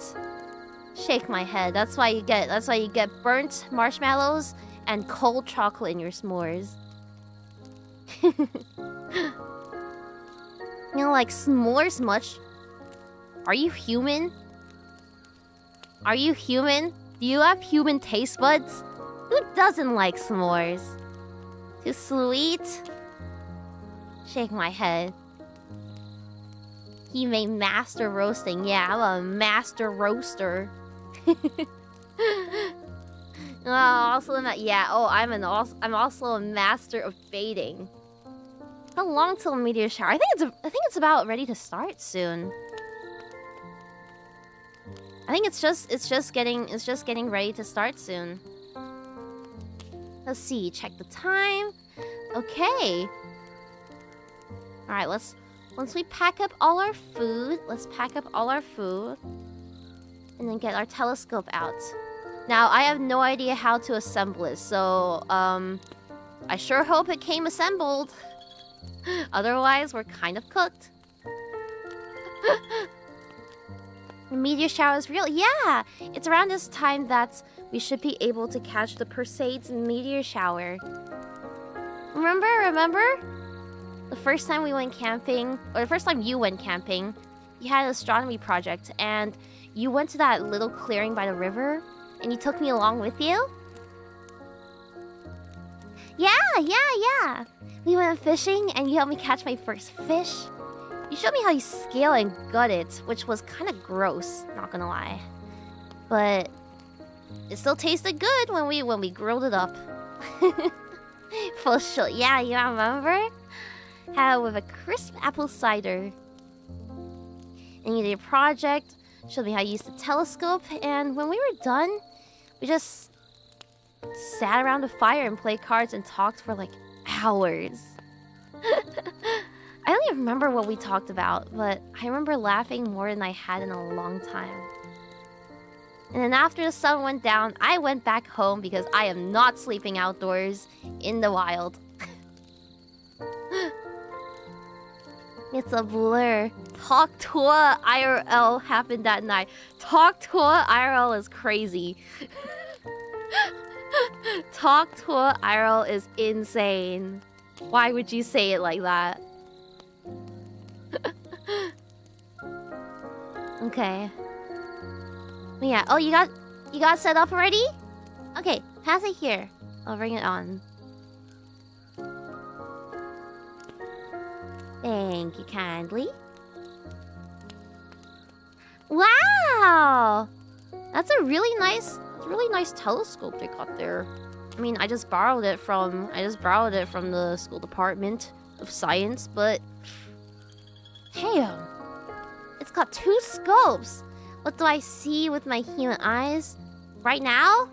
Shake my head. That's why you get burnt marshmallows and cold chocolate in your s'mores. You know, like s'mores much? Are you human? Are you human? Do you have human taste buds? Who doesn't like s'mores? Too sweet? Shake my head. He may master roasting. Yeah, I'm a master roaster. I'm also a master of baiting. How long till meteor shower? I think it's about ready to start soon. I think it's just getting ready to start soon. Let's see, check the time. Okay. Alright, once we pack up all our food, let's pack up all our food. And then get our telescope out. Now, I have no idea how to assemble it, so, I sure hope it came assembled. Otherwise, we're kind of cooked. The meteor shower is real? Yeah! It's around this time that we should be able to catch the Perseids meteor shower. Remember? The first time we went camping, or the first time you went camping, you had an astronomy project, and you went to that little clearing by the river, and you took me along with you? Yeah! We went fishing, and you helped me catch my first fish. You showed me how you scale and gut it, which was kind of gross, not gonna lie. But it still tasted good when we grilled it up. For sure. Yeah, you remember? Had it with a crisp apple cider. And you did a project, showed me how you used the telescope, and when we were done, we just sat around the fire and played cards and talked for like hours. I don't even remember what we talked about, but I remember laughing more than I had in a long time. And then after the sun went down, I went back home because I am not sleeping outdoors in the wild. It's a blur. Talk Tour IRL happened that night. Talk Tour IRL is crazy. Talk Tour IRL is insane. Why would you say it like that? Okay. Yeah. Oh, you got set up already? Okay, pass it here. I'll bring it on. Thank you kindly. Wow! That's a really nice telescope they got there. I mean, I just borrowed it from the school department of science, but damn. It's got 2 scopes. What do I see with my human eyes right now?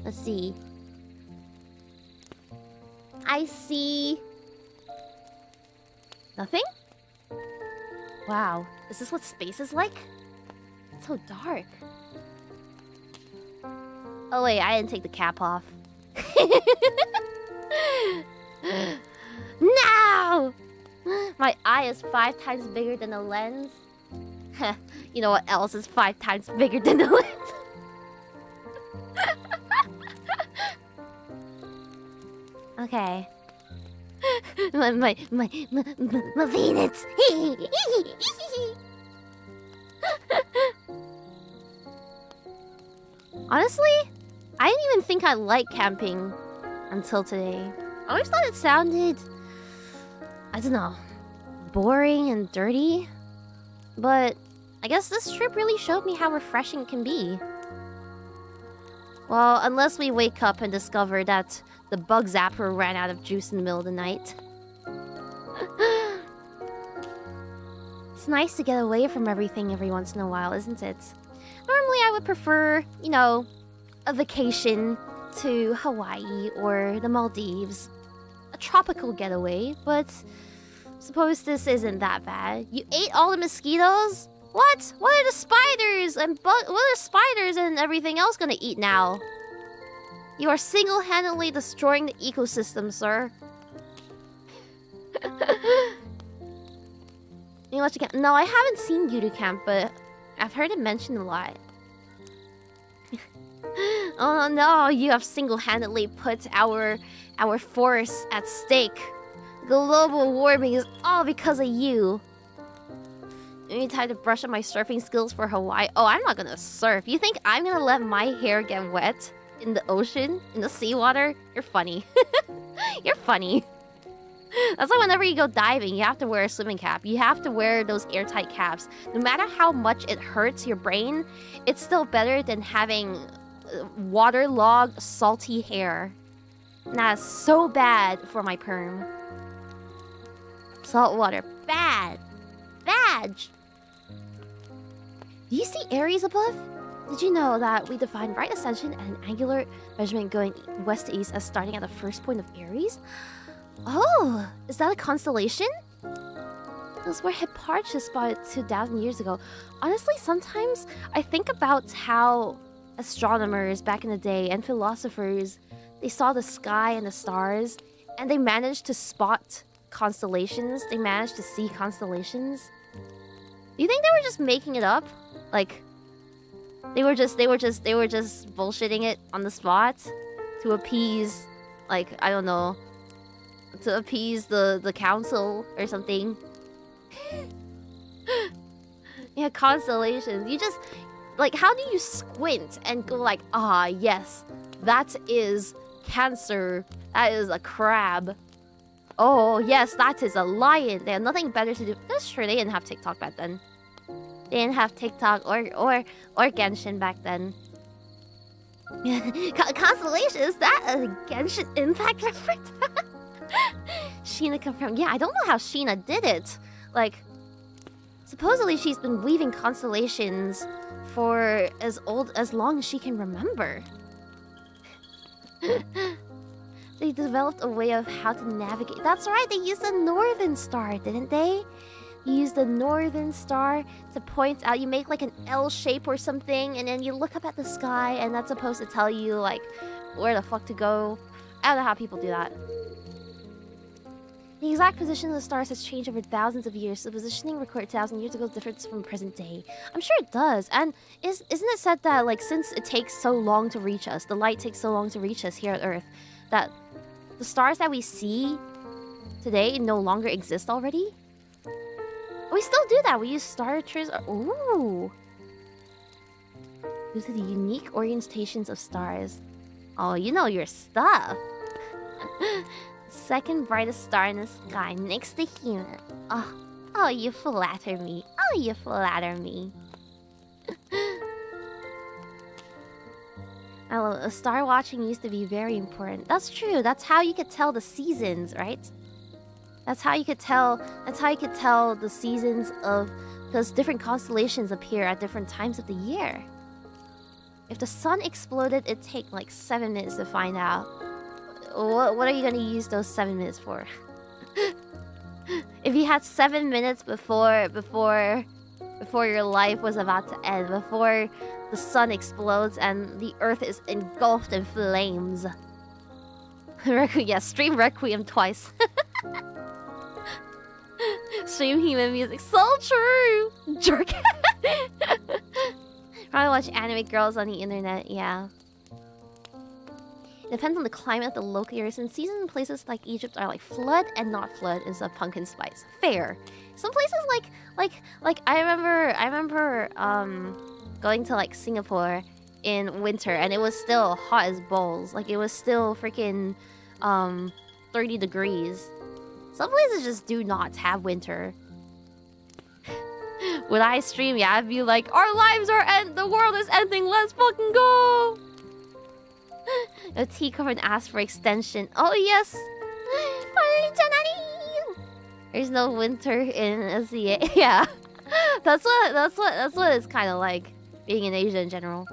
Let's see. I see nothing? Wow, is this what space is like? It's so dark. Oh wait, I didn't take the cap off. No! My eye is 5 times bigger than the lens. You know what else is 5 times bigger than the lens? Okay. My Venus. Honestly, I didn't even think I liked camping until today. I always thought it sounded, I don't know, boring and dirty. But I guess this trip really showed me how refreshing it can be. Well, unless we wake up and discover that the bug zapper ran out of juice in the middle of the night. It's nice to get away from everything every once in a while, isn't it? Normally I would prefer, you know, a vacation to Hawaii or the Maldives. A tropical getaway, but suppose this isn't that bad. You ate all the mosquitoes? What? What are the spiders and what are spiders and everything else gonna eat now? You are single-handedly destroying the ecosystem, sir. You watch camp? No, I haven't seen Yudu Camp, but I've heard it mentioned a lot. Oh no, you have single-handedly put our forests at stake. Global warming is all because of you. Maybe time to brush up my surfing skills for Hawaii. Oh, I'm not gonna surf. You think I'm gonna let my hair get wet in the ocean? In the seawater? You're funny. You're funny. That's why whenever you go diving, you have to wear a swimming cap. You have to wear those airtight caps. No matter how much it hurts your brain, it's still better than having waterlogged, salty hair. And that's so bad for my perm. Salt water. Bad. Bad. Do you see Aries above? Did you know that we define right ascension and an angular measurement going west to east as starting at the first point of Aries? Oh, is that a constellation? Those were Hipparchus spotted 2,000 years ago. Honestly, sometimes I think about how astronomers back in the day and philosophers, they saw the sky and the stars, and they managed to spot constellations. They managed to see constellations. Do you think they were just making it up? Like, they were just bullshitting it on the spot to appease, like, I don't know, to appease the council or something. Yeah, constellations. You just, like, how do you squint and go like, ah, yes, that is Cancer. That is a crab. Oh, yes, that is a lion. They have nothing better to do. That's true, they didn't have TikTok back then. They didn't have TikTok or Genshin back then. Constellation, is that a Genshin Impact reference? Sheena confirmed. Yeah, I don't know how Sheena did it. Like, supposedly she's been weaving constellations for as long as she can remember. They developed a way of how to navigate. That's right, they used the Northern Star, didn't they? You use the Northern Star to point out. You make like an L shape or something, and then you look up at the sky, and that's supposed to tell you like where the fuck to go. I don't know how people do that. The exact position of the stars has changed over thousands of years. The positioning recorded 1,000 years ago differs from present day. I'm sure it does. And isn't it said that like since it takes so long to reach us, the light takes so long to reach us here at Earth, that the stars that we see today no longer exist already? We still do that. We use star trees. Ooh. Due to the unique orientations of stars. Oh, you know your stuff. Second brightest star in the sky next to Hime. Oh, you flatter me. Oh, you flatter me. I love it. Star watching used to be very important. That's true. That's how you could tell the seasons, right? That's how you could tell. That's how you could tell the seasons of, because different constellations appear at different times of the year. If the sun exploded, it'd take like 7 minutes to find out. What are you gonna use those 7 minutes for? If you had 7 minutes before your life was about to end, before the sun explodes and the earth is engulfed in flames. Yeah, stream Requiem twice. Stream Hime music. So true! Jerk. Probably watch anime girls on the internet, yeah. It depends on the climate of the local areas. And seasons in places like Egypt are like flood and not flood is a pumpkin spice. Fair. Some places like I remember going to like Singapore in winter and it was still hot as balls. Like it was still freaking 30 degrees. Some places just do not have winter. Would I stream? Yeah, I'd be like, our lives are the world is ending, let's fucking go! A tea covered asked for extension. Oh yes! There's no winter in Asia. Yeah. That's what it's kinda like being in Asia in general.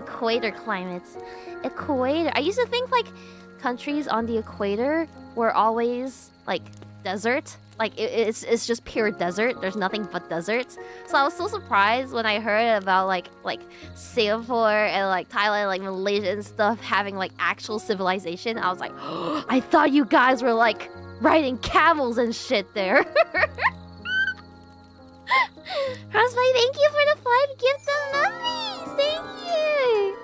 Equator climates. Equator. I used to think like countries on the equator were always like desert. Like it's just pure desert. There's nothing but desert. So I was so surprised when I heard about like Singapore and like Thailand, like Malaysia and stuff having like actual civilization. I was like, oh, I thought you guys were like riding camels and shit there. Rosby, thank you for the 5 gift emojis. Thank you.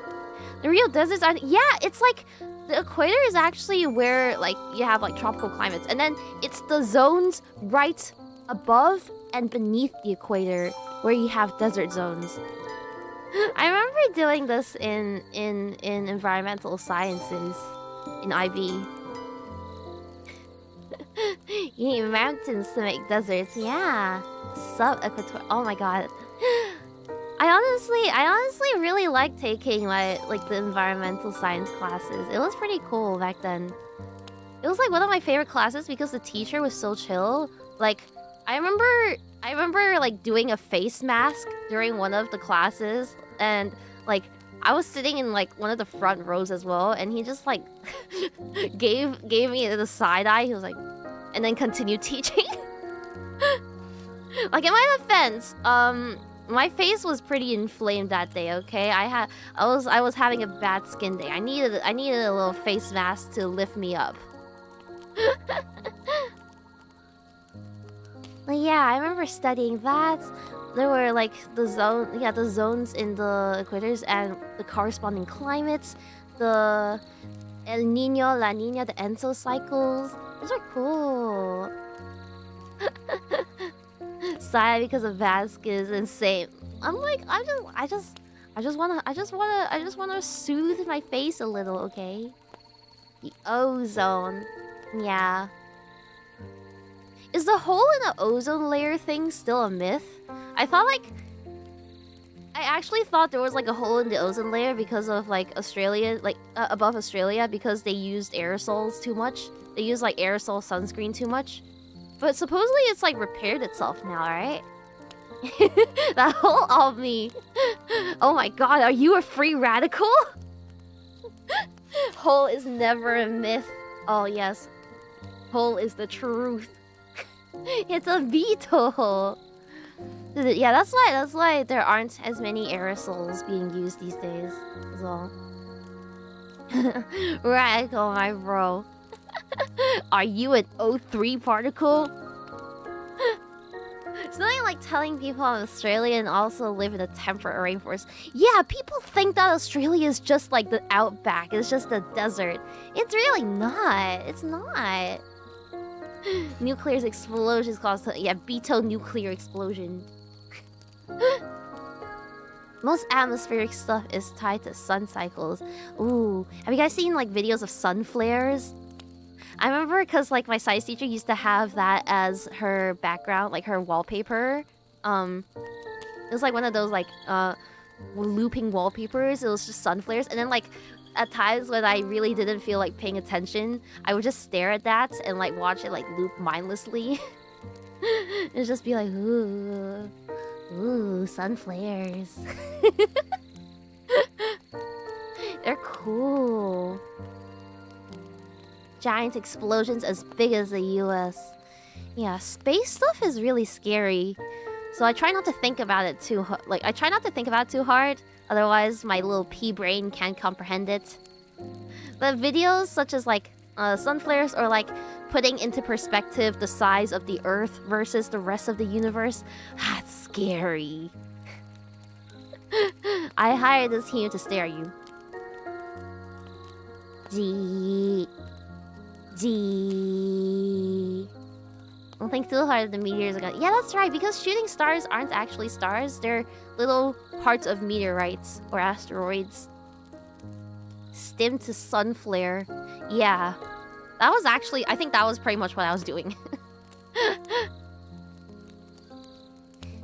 Real deserts are... Yeah, it's like... The equator is actually where, like, you have, like, tropical climates. And then it's the zones right above and beneath the equator where you have desert zones. I remember doing this in environmental sciences in IB. You need mountains to make deserts. Yeah. Sub-equatorial. Oh my god. I honestly really liked taking like the environmental science classes. It was pretty cool back then. It was like one of my favorite classes because the teacher was so chill. Like I remember like doing a face mask during one of the classes, and like I was sitting in like one of the front rows as well, and he just like gave me the side eye. He was like, and then continued teaching. Like in my defense, my face was pretty inflamed that day. Okay, I was having a bad skin day. I needed a little face mask to lift me up. But yeah, I remember studying that. There were like the zones in the equators and the corresponding climates, the El Niño, La Niña, the Enso cycles. Those are cool. Sigh because of Vasque is insane. I'm like, I just wanna soothe my face a little, okay? The ozone. Yeah. Is the hole in the ozone layer thing still a myth? I actually thought there was like a hole in the ozone layer because of like Australia, like above Australia, because they used aerosols too much. They used like aerosol sunscreen too much. But supposedly it's like repaired itself now, right? That hole of me. Oh my god, are you a free radical? Hole is never a myth. Oh yes. Hole is the truth. It's a veto. Yeah, that's why there aren't as many aerosols being used these days as well. Radical, my bro. Are you an O3 particle? Something like telling people Australian also live in a temperate rainforest. Yeah, people think that Australia is just like the outback. It's just a desert. It's really not. It's not. Nuclear explosions caused... Yeah, Bito nuclear explosion. Most atmospheric stuff is tied to sun cycles. Ooh. Have you guys seen like videos of sun flares? I remember because like my science teacher used to have that as her background, like her wallpaper. It was like one of those like looping wallpapers. It was just sun flares, and then like at times when I really didn't feel like paying attention, I would just stare at that and like watch it like loop mindlessly. It'd just be like, ooh, sun flares. They're cool. Giant explosions as big as the US. Yeah, space stuff is really scary. So I try not to think about it too hard. Otherwise, my little pea brain can't comprehend it. But videos such as like sun flares or like putting into perspective the size of the Earth versus the rest of the universe, that's scary. I hired this Hime to stare at you. Don't think too hard if the meteors are gonna... Yeah, that's right, because shooting stars aren't actually stars. They're little parts of meteorites or asteroids. Stim to sun flare. Yeah. That was actually... I think that was pretty much what I was doing.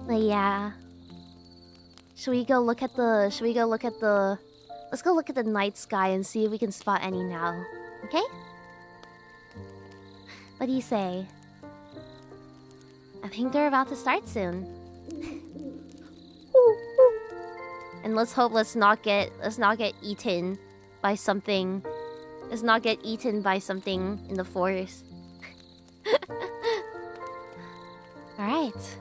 But yeah. Should we go look at the... Let's go look at the night sky and see if we can spot any now. Okay? What do you say? I think they're about to start soon. And let's hope let's not get eaten by something. Let's not get eaten by something in the forest. Alright.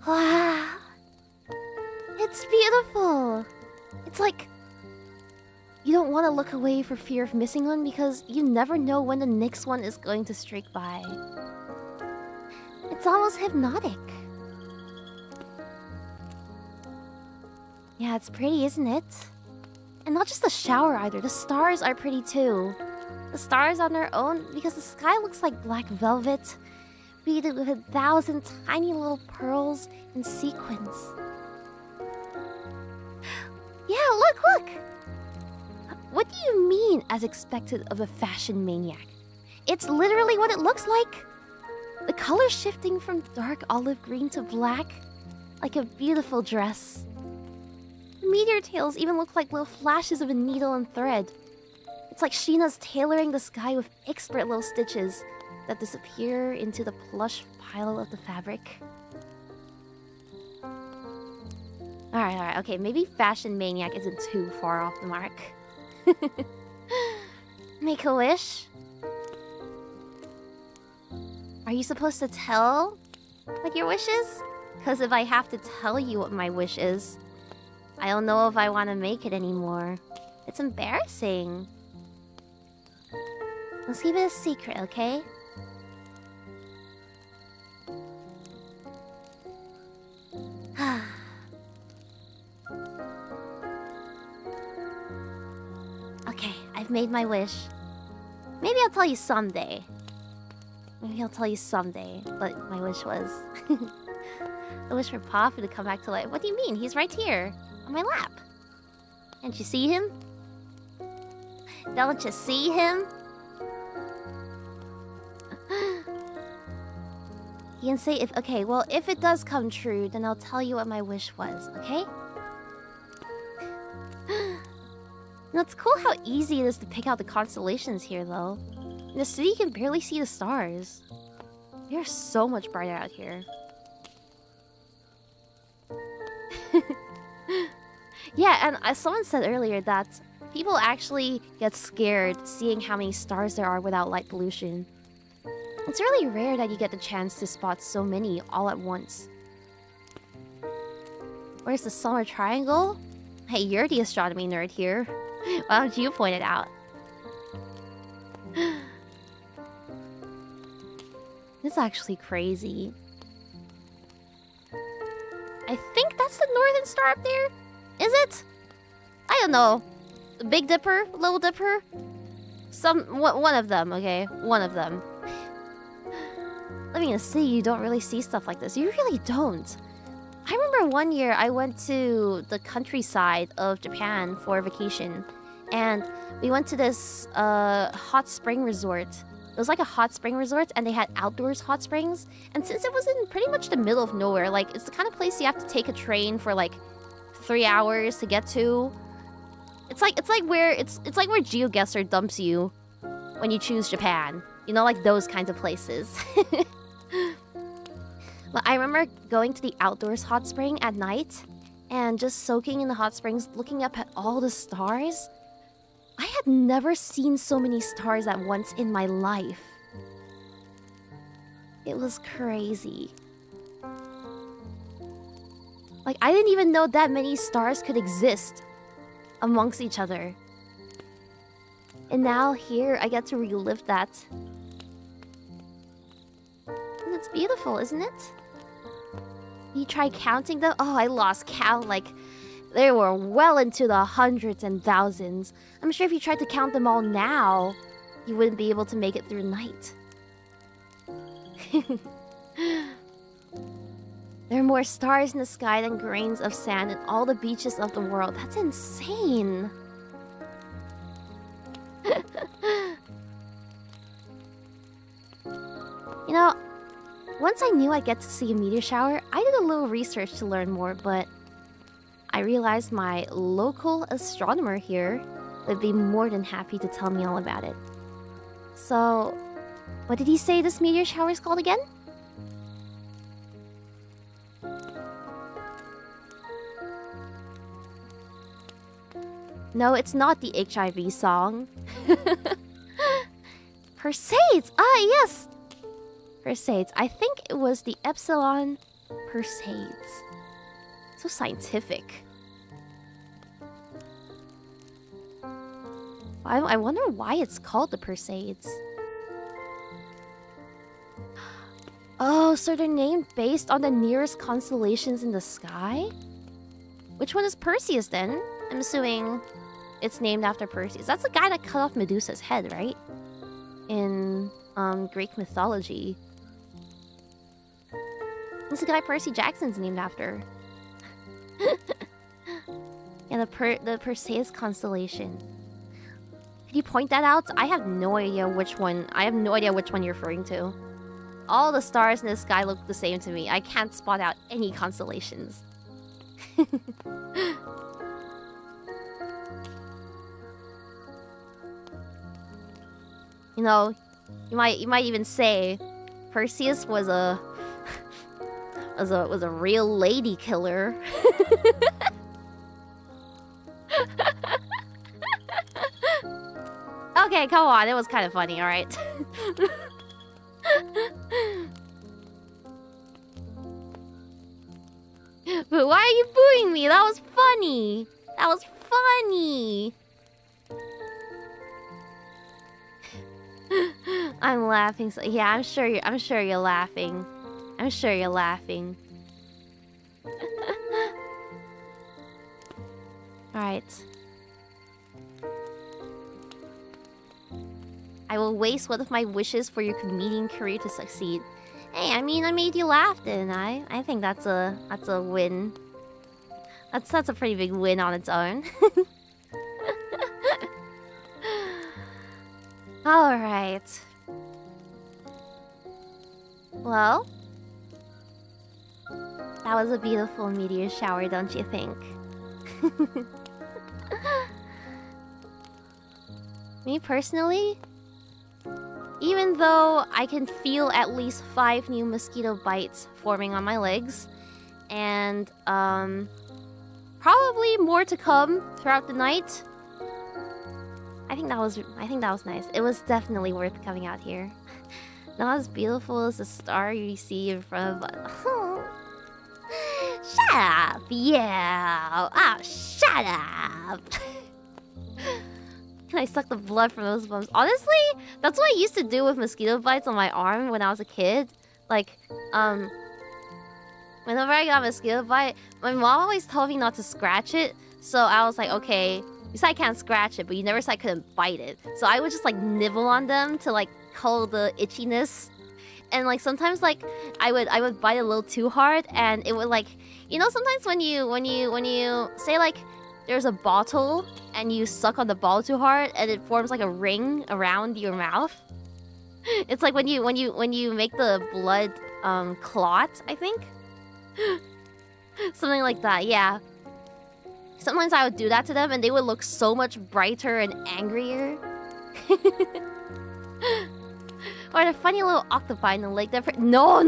Wow. It's beautiful. It's like you don't want to look away for fear of missing one because you never know when the next one is going to streak by. It's almost hypnotic. Yeah, it's pretty, isn't it? And not just the shower either, the stars are pretty too. The stars on their own, because the sky looks like black velvet, beaded with 1,000 tiny little pearls and sequins. Yeah, look! What do you mean, as expected of a fashion maniac? It's literally what it looks like! The color shifting from dark olive green to black, like a beautiful dress. The meteor tails even look like little flashes of a needle and thread. It's like Sheena's tailoring the sky with expert little stitches that disappear into the plush pile of the fabric. Alright, okay, maybe fashion maniac isn't too far off the mark. Make a wish? Are you supposed to tell what your wish is? Because if I have to tell you what my wish is, I don't know if I want to make it anymore. It's embarrassing. Let's keep it a secret, okay? Okay, I've made my wish. Maybe I'll tell you someday. Maybe I'll tell you someday what my wish was. I wish for Papa to come back to life. What do you mean? He's right here, on my lap. Can't you see him? Don't you see him? You can say if... Okay, well, if it does come true, then I'll tell you what my wish was, okay? Now, it's cool how easy it is to pick out the constellations here, though. In the city, you can barely see the stars. They're so much brighter out here. Yeah, and as someone said earlier that people actually get scared seeing how many stars there are without light pollution. It's really rare that you get the chance to spot so many all at once. Where's the summer triangle? Hey, you're the astronomy nerd here. Why don't you point it out? This is actually crazy. I think that's the Northern Star up there. Is it? I don't know. The Big Dipper? Little Dipper? One of them, okay? One of them. Living in a city, you don't really see stuff like this. You really don't. I remember one year I went to the countryside of Japan for a vacation. And we went to this hot spring resort. It was like a hot spring resort, and they had outdoors hot springs. And since it was in pretty much the middle of nowhere, like, it's the kind of place you have to take a train for like 3 hours to get to. It's like where GeoGuessr dumps you when you choose Japan. You know, like those kinds of places. But I remember going to the outdoors hot spring at night and just soaking in the hot springs, looking up at all the stars. I had never seen so many stars at once in my life. It was crazy. Like, I didn't even know that many stars could exist amongst each other. And now here, I get to relive that. And it's beautiful, isn't it? You try counting them? Oh, I lost count. Like, they were well into the hundreds and thousands. I'm sure if you tried to count them all now, you wouldn't be able to make it through the night. There are more stars in the sky than grains of sand in all the beaches of the world. That's insane. You know, once I knew I'd get to see a meteor shower, I did a little research to learn more, but I realized my local astronomer here would be more than happy to tell me all about it. So, what did he say this meteor shower is called again? No, it's not the HIV song. Perseids! Ah, yes! Perseids. I think it was the Epsilon Perseids. So scientific. I wonder why it's called the Perseids. Oh, so they're named based on the nearest constellations in the sky? Which one is Perseids then? I'm assuming it's named after Perseids. That's the guy that cut off Medusa's head, right? In Greek mythology. That's the guy Percy Jackson's named after. Yeah, the Perseids constellation. Could you point that out? I have no idea which one. I have no idea which one you're referring to. All the stars in the sky look the same to me. I can't spot out any constellations. You know, you might even say Perseus was a was a real lady killer. Okay, come on. It was kind of funny, all right? But why are you booing me? That was funny. That was funny. I'm laughing. So yeah, I'm sure you're laughing. I'm sure you're laughing. All right. I will waste one of my wishes for your comedian career to succeed. Hey, I mean, I made you laugh, didn't I? I think that's a win. That's a pretty big win on its own. All right. Well, that was a beautiful meteor shower, don't you think? Me personally, even though I can feel at least 5 new mosquito bites forming on my legs, and probably more to come throughout the night, I think that was nice. It was definitely worth coming out here. Not as beautiful as the star you see in front of us. Shut up, yeah. Oh, shut up. Can I suck the blood from those bumps? Honestly, that's what I used to do with mosquito bites on my arm when I was a kid. Like, whenever I got a mosquito bite, my mom always told me not to scratch it. So I was like, okay, you said I can't scratch it, but you never said I couldn't bite it. So I would just like nibble on them to like cull the itchiness. And like sometimes like I would bite a little too hard, and it would like, you know, sometimes when you say like there's a bottle and you suck on the bottle too hard and it forms like a ring around your mouth. It's like when you make the blood clot, I think. Something like that, yeah. Sometimes I would do that to them and they would look so much brighter and angrier. Or the funny little octopi in the lake. No.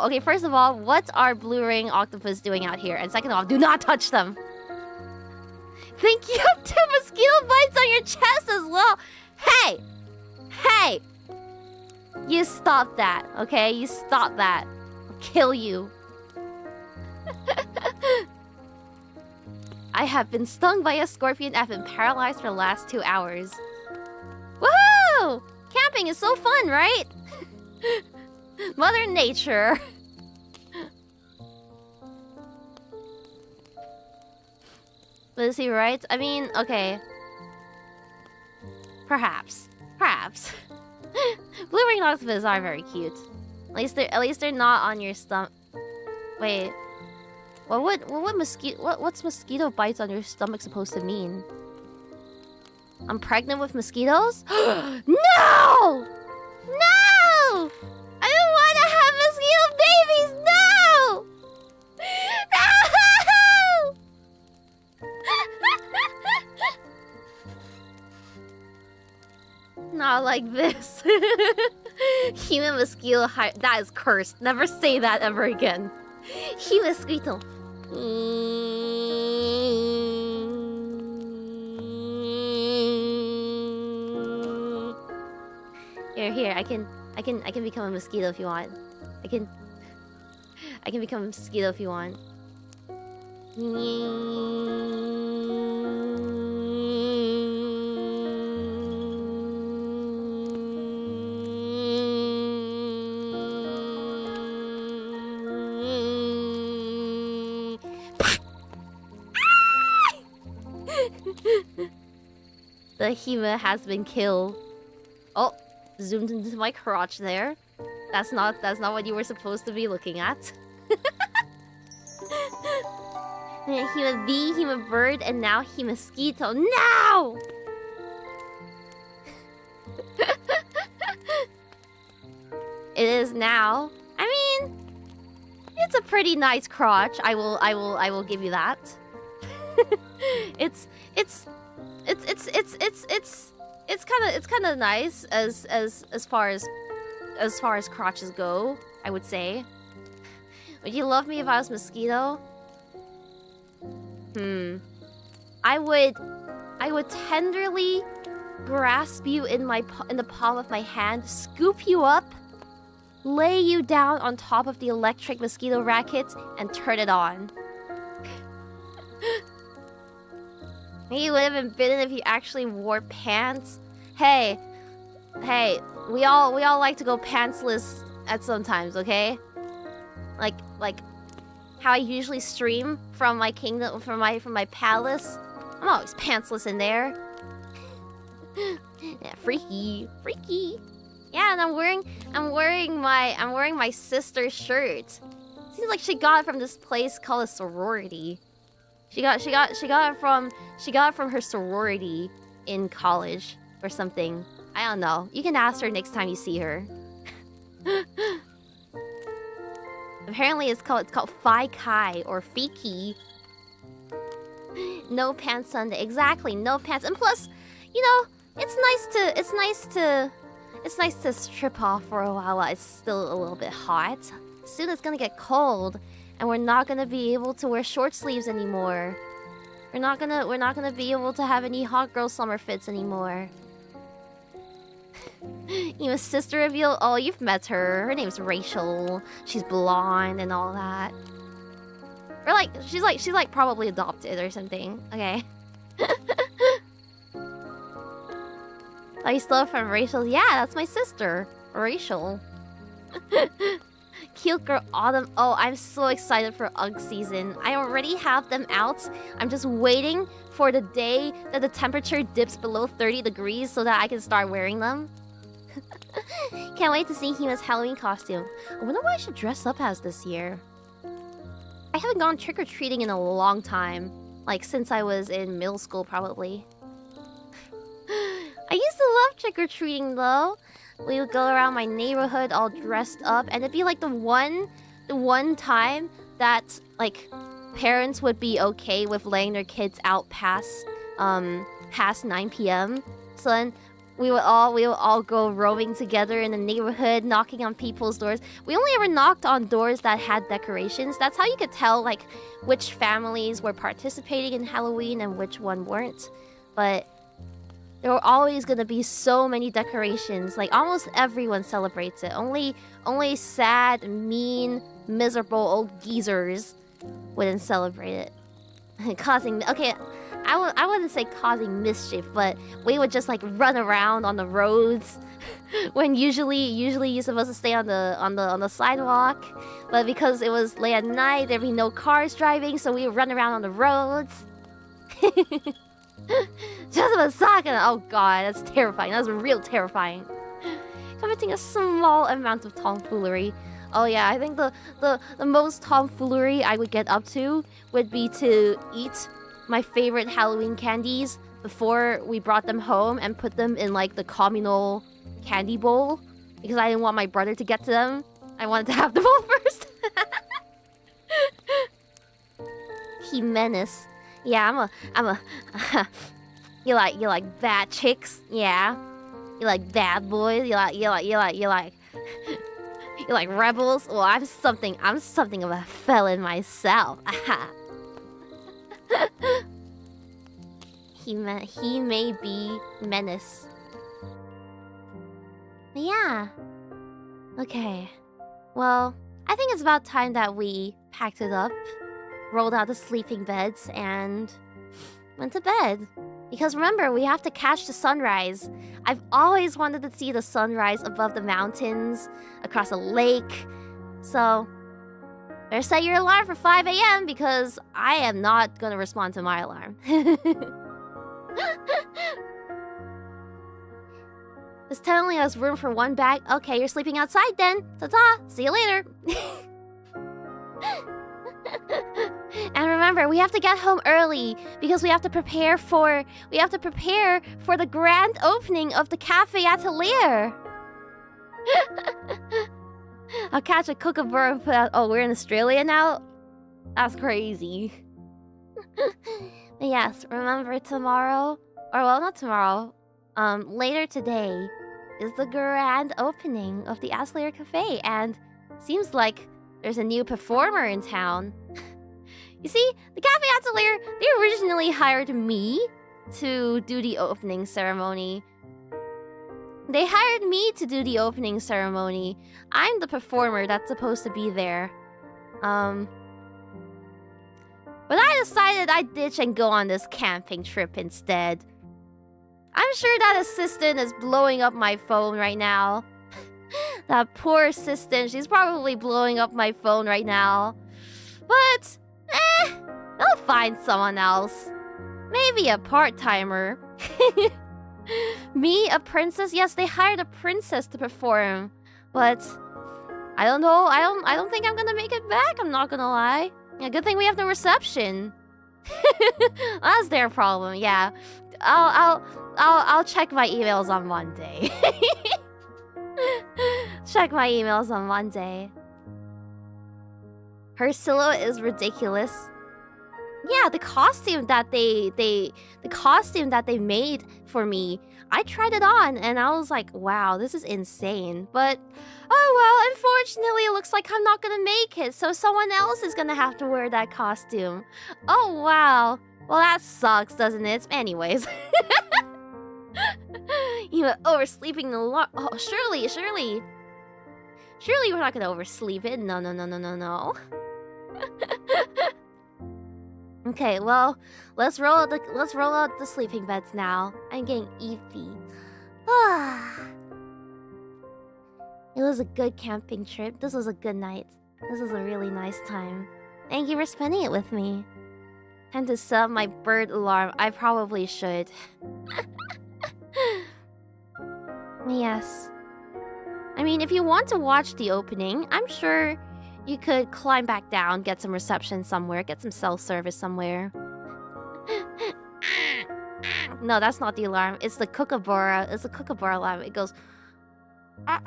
Okay, first of all, what are blue ring octopus doing out here? And second of all, do not touch them. Think you have 2 mosquito bites on your chest as well. Hey! You stop that, okay? You stop that. I'll kill you. I have been stung by a scorpion. I've been paralyzed for the last 2 hours. Woohoo! Camping is so fun, right? Mother Nature. But is he right? I mean, okay. Perhaps. Blue ring octopus are very cute. At least they're not on your stomach. Wait. What's mosquito bites on your stomach supposed to mean? I'm pregnant with mosquitoes? No! I don't want to have mosquito babies! No! No! Not like this. Hime mosquito that is cursed. Never say that ever again. Hime mosquito. Here, I can become a mosquito if you want. I can become a mosquito if you want. The Hime has been killed. Oh, zoomed into my crotch there. That's not what you were supposed to be looking at. Hime bee, Hime bird, and now Hime mosquito. No! It is now. I mean, it's a pretty nice crotch. I will give you that. It's kind of nice as far as crotches go, I would say. Would you love me if I was mosquito? I would tenderly grasp you in the palm of my hand, scoop you up, lay you down on top of the electric mosquito racket, and turn it on. Maybe you would have been bitten if you actually wore pants. Hey, we all like to go pantsless at sometimes, okay? Like how I usually stream from my kingdom, from my palace. I'm always pantsless in there. Yeah, freaky. Yeah, and I'm wearing my sister's shirt. Seems like she got it from this place called a sorority. She got it from her sorority in college or something. I don't know. You can ask her next time you see her. Apparently it's called Phi Kai or Fiki. No pants Sunday. Exactly, no pants. And plus, you know, it's nice to strip off for a while it's still a little bit hot. Soon it's gonna get cold, and we're not gonna be able to wear short sleeves anymore. We're not gonna be able to have any hot girl summer fits anymore. You a sister reveal? Oh, you've met her. Her name's Rachel. She's blonde and all that. Or like she's like probably adopted or something. Okay. Are you still from Rachel? Yeah, that's my sister, Rachel. Cute girl autumn. Oh, I'm so excited for UGG season. I already have them out. I'm just waiting for the day that the temperature dips below 30 degrees so that I can start wearing them. Can't wait to see Hime's Halloween costume. I wonder what I should dress up as this year. I haven't gone trick-or-treating in a long time. Like, since I was in middle school, probably. I used to love trick-or-treating, though. We would go around my neighborhood all dressed up, and it'd be like the one time that, like, parents would be okay with letting their kids out past 9 p.m. So then we would all go roaming together in the neighborhood, knocking on people's doors. We only ever knocked on doors that had decorations. That's how you could tell, like, which families were participating in Halloween and which one weren't. But there were always gonna be so many decorations. Like, almost everyone celebrates it. Only sad, mean, miserable old geezers wouldn't celebrate it. Okay, I wouldn't say causing mischief, but we would just like run around on the roads when usually you're supposed to stay on the sidewalk. But because it was late at night, there'd be no cars driving, so we would run around on the roads. Just a second. Oh god, that's terrifying. That's real terrifying. Committing a small amount of tomfoolery. Oh yeah, I think the most tomfoolery I would get up to would be to eat my favorite Halloween candies before we brought them home and put them in like the communal candy bowl because I didn't want my brother to get to them. I wanted to have them all first. He menace. Yeah, I'm a you like bad chicks? Yeah. You like bad boys? You like rebels? Well, I'm something of a felon myself. He may be menace. But yeah. Okay. Well, I think it's about time that we packed it up, rolled out the sleeping beds, and went to bed. Because remember, we have to catch the sunrise. I've always wanted to see the sunrise above the mountains, across a lake. So, better set your alarm for 5 a.m. because I am not gonna respond to my alarm. There's only has room for one bag. Okay, you're sleeping outside then. Ta-ta! See you later. And remember, we have to get home early because we have to prepare for the grand opening of the Cafe Atelier. I'll catch a kookaburra and put out. Oh, we're in Australia now? That's crazy. But yes, remember tomorrow, or well, not tomorrow, later today is the grand opening of the Atelier Cafe, and seems like there's a new performer in town. You see, the Cafe Atelier, they originally hired me to do the opening ceremony. They hired me to do the opening ceremony. I'm the performer that's supposed to be there. But I decided I'd ditch and go on this camping trip instead. I'm sure that assistant is blowing up my phone right now. That poor assistant, she's probably blowing up my phone right now. But, they'll find someone else. Maybe a part-timer. Me, a princess? Yes, they hired a princess to perform. But, I don't know. I don't think I'm gonna make it back, I'm not gonna lie. Yeah, good thing we have the reception. That's their problem, yeah. I'll check my emails on Monday. Check my emails on Monday. Her silhouette is ridiculous. Yeah, the costume that they made for me, I tried it on and I was like, wow, this is insane. But oh well, unfortunately it looks like I'm not gonna make it, so someone else is gonna have to wear that costume. Oh wow. Well, that sucks, doesn't it? Anyways. You know, oversleeping the alarm. Oh, surely we're not gonna oversleep it. No. Okay, well, let's roll out the sleeping beds now. I'm getting eepy. It was a good camping trip. This was a good night. This was a really nice time. Thank you for spending it with me. Time to set up my bird alarm. I probably should. Yes. I mean, if you want to watch the opening, I'm sure you could climb back down, get some reception somewhere, get some self-service somewhere. No, that's not the alarm. It's the kookaburra. It's the kookaburra alarm. It goes... And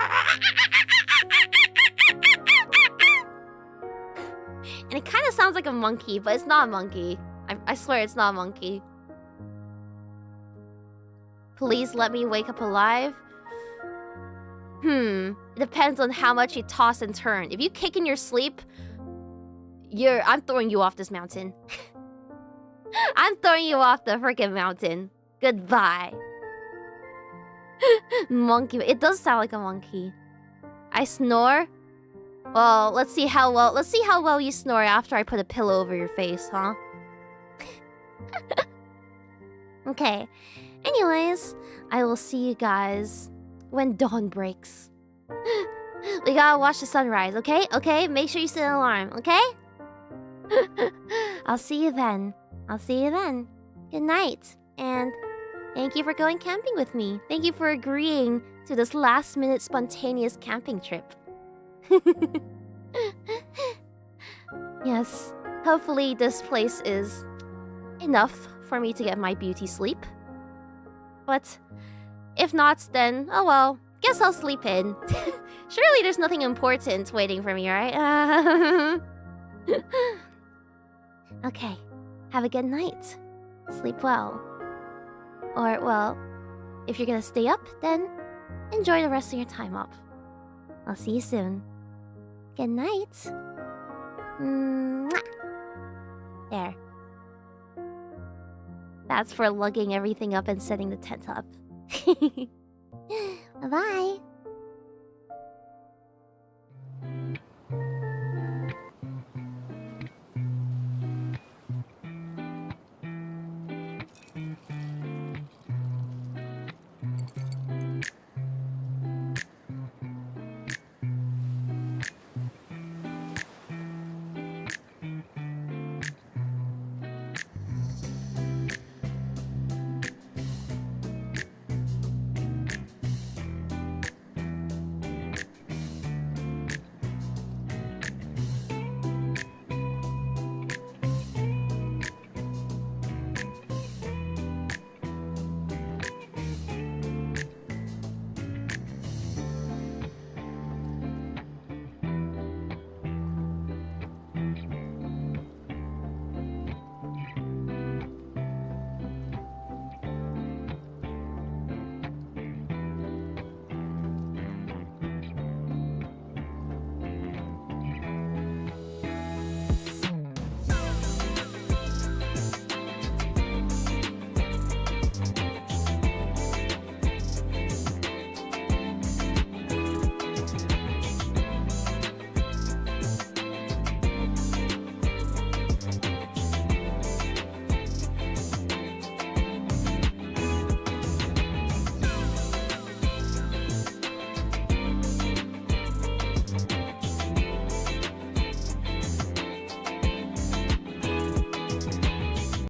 it kind of sounds like a monkey, but it's not a monkey. I swear it's not a monkey. Please let me wake up alive. It depends on how much you toss and turn. If you kick in your sleep, I'm throwing you off this mountain. I'm throwing you off the freaking mountain. Goodbye. Monkey. It does sound like a monkey. I snore? Well, let's see how well you snore after I put a pillow over your face, huh? Okay. Anyways, I will see you guys when dawn breaks. We gotta watch the sunrise, okay? Okay? Make sure you set an alarm, okay? I'll see you then. Good night. And thank you for going camping with me. Thank you for agreeing to this last-minute spontaneous camping trip. Yes. Hopefully this place is enough for me to get my beauty sleep. But if not, then, oh well, guess I'll sleep in. Surely there's nothing important waiting for me, right? Okay, have a good night. Sleep well. Or, well, if you're gonna stay up, then enjoy the rest of your time up. I'll see you soon. Good night. Mwah. There. That's for lugging everything up and setting the tent up. Bye-bye.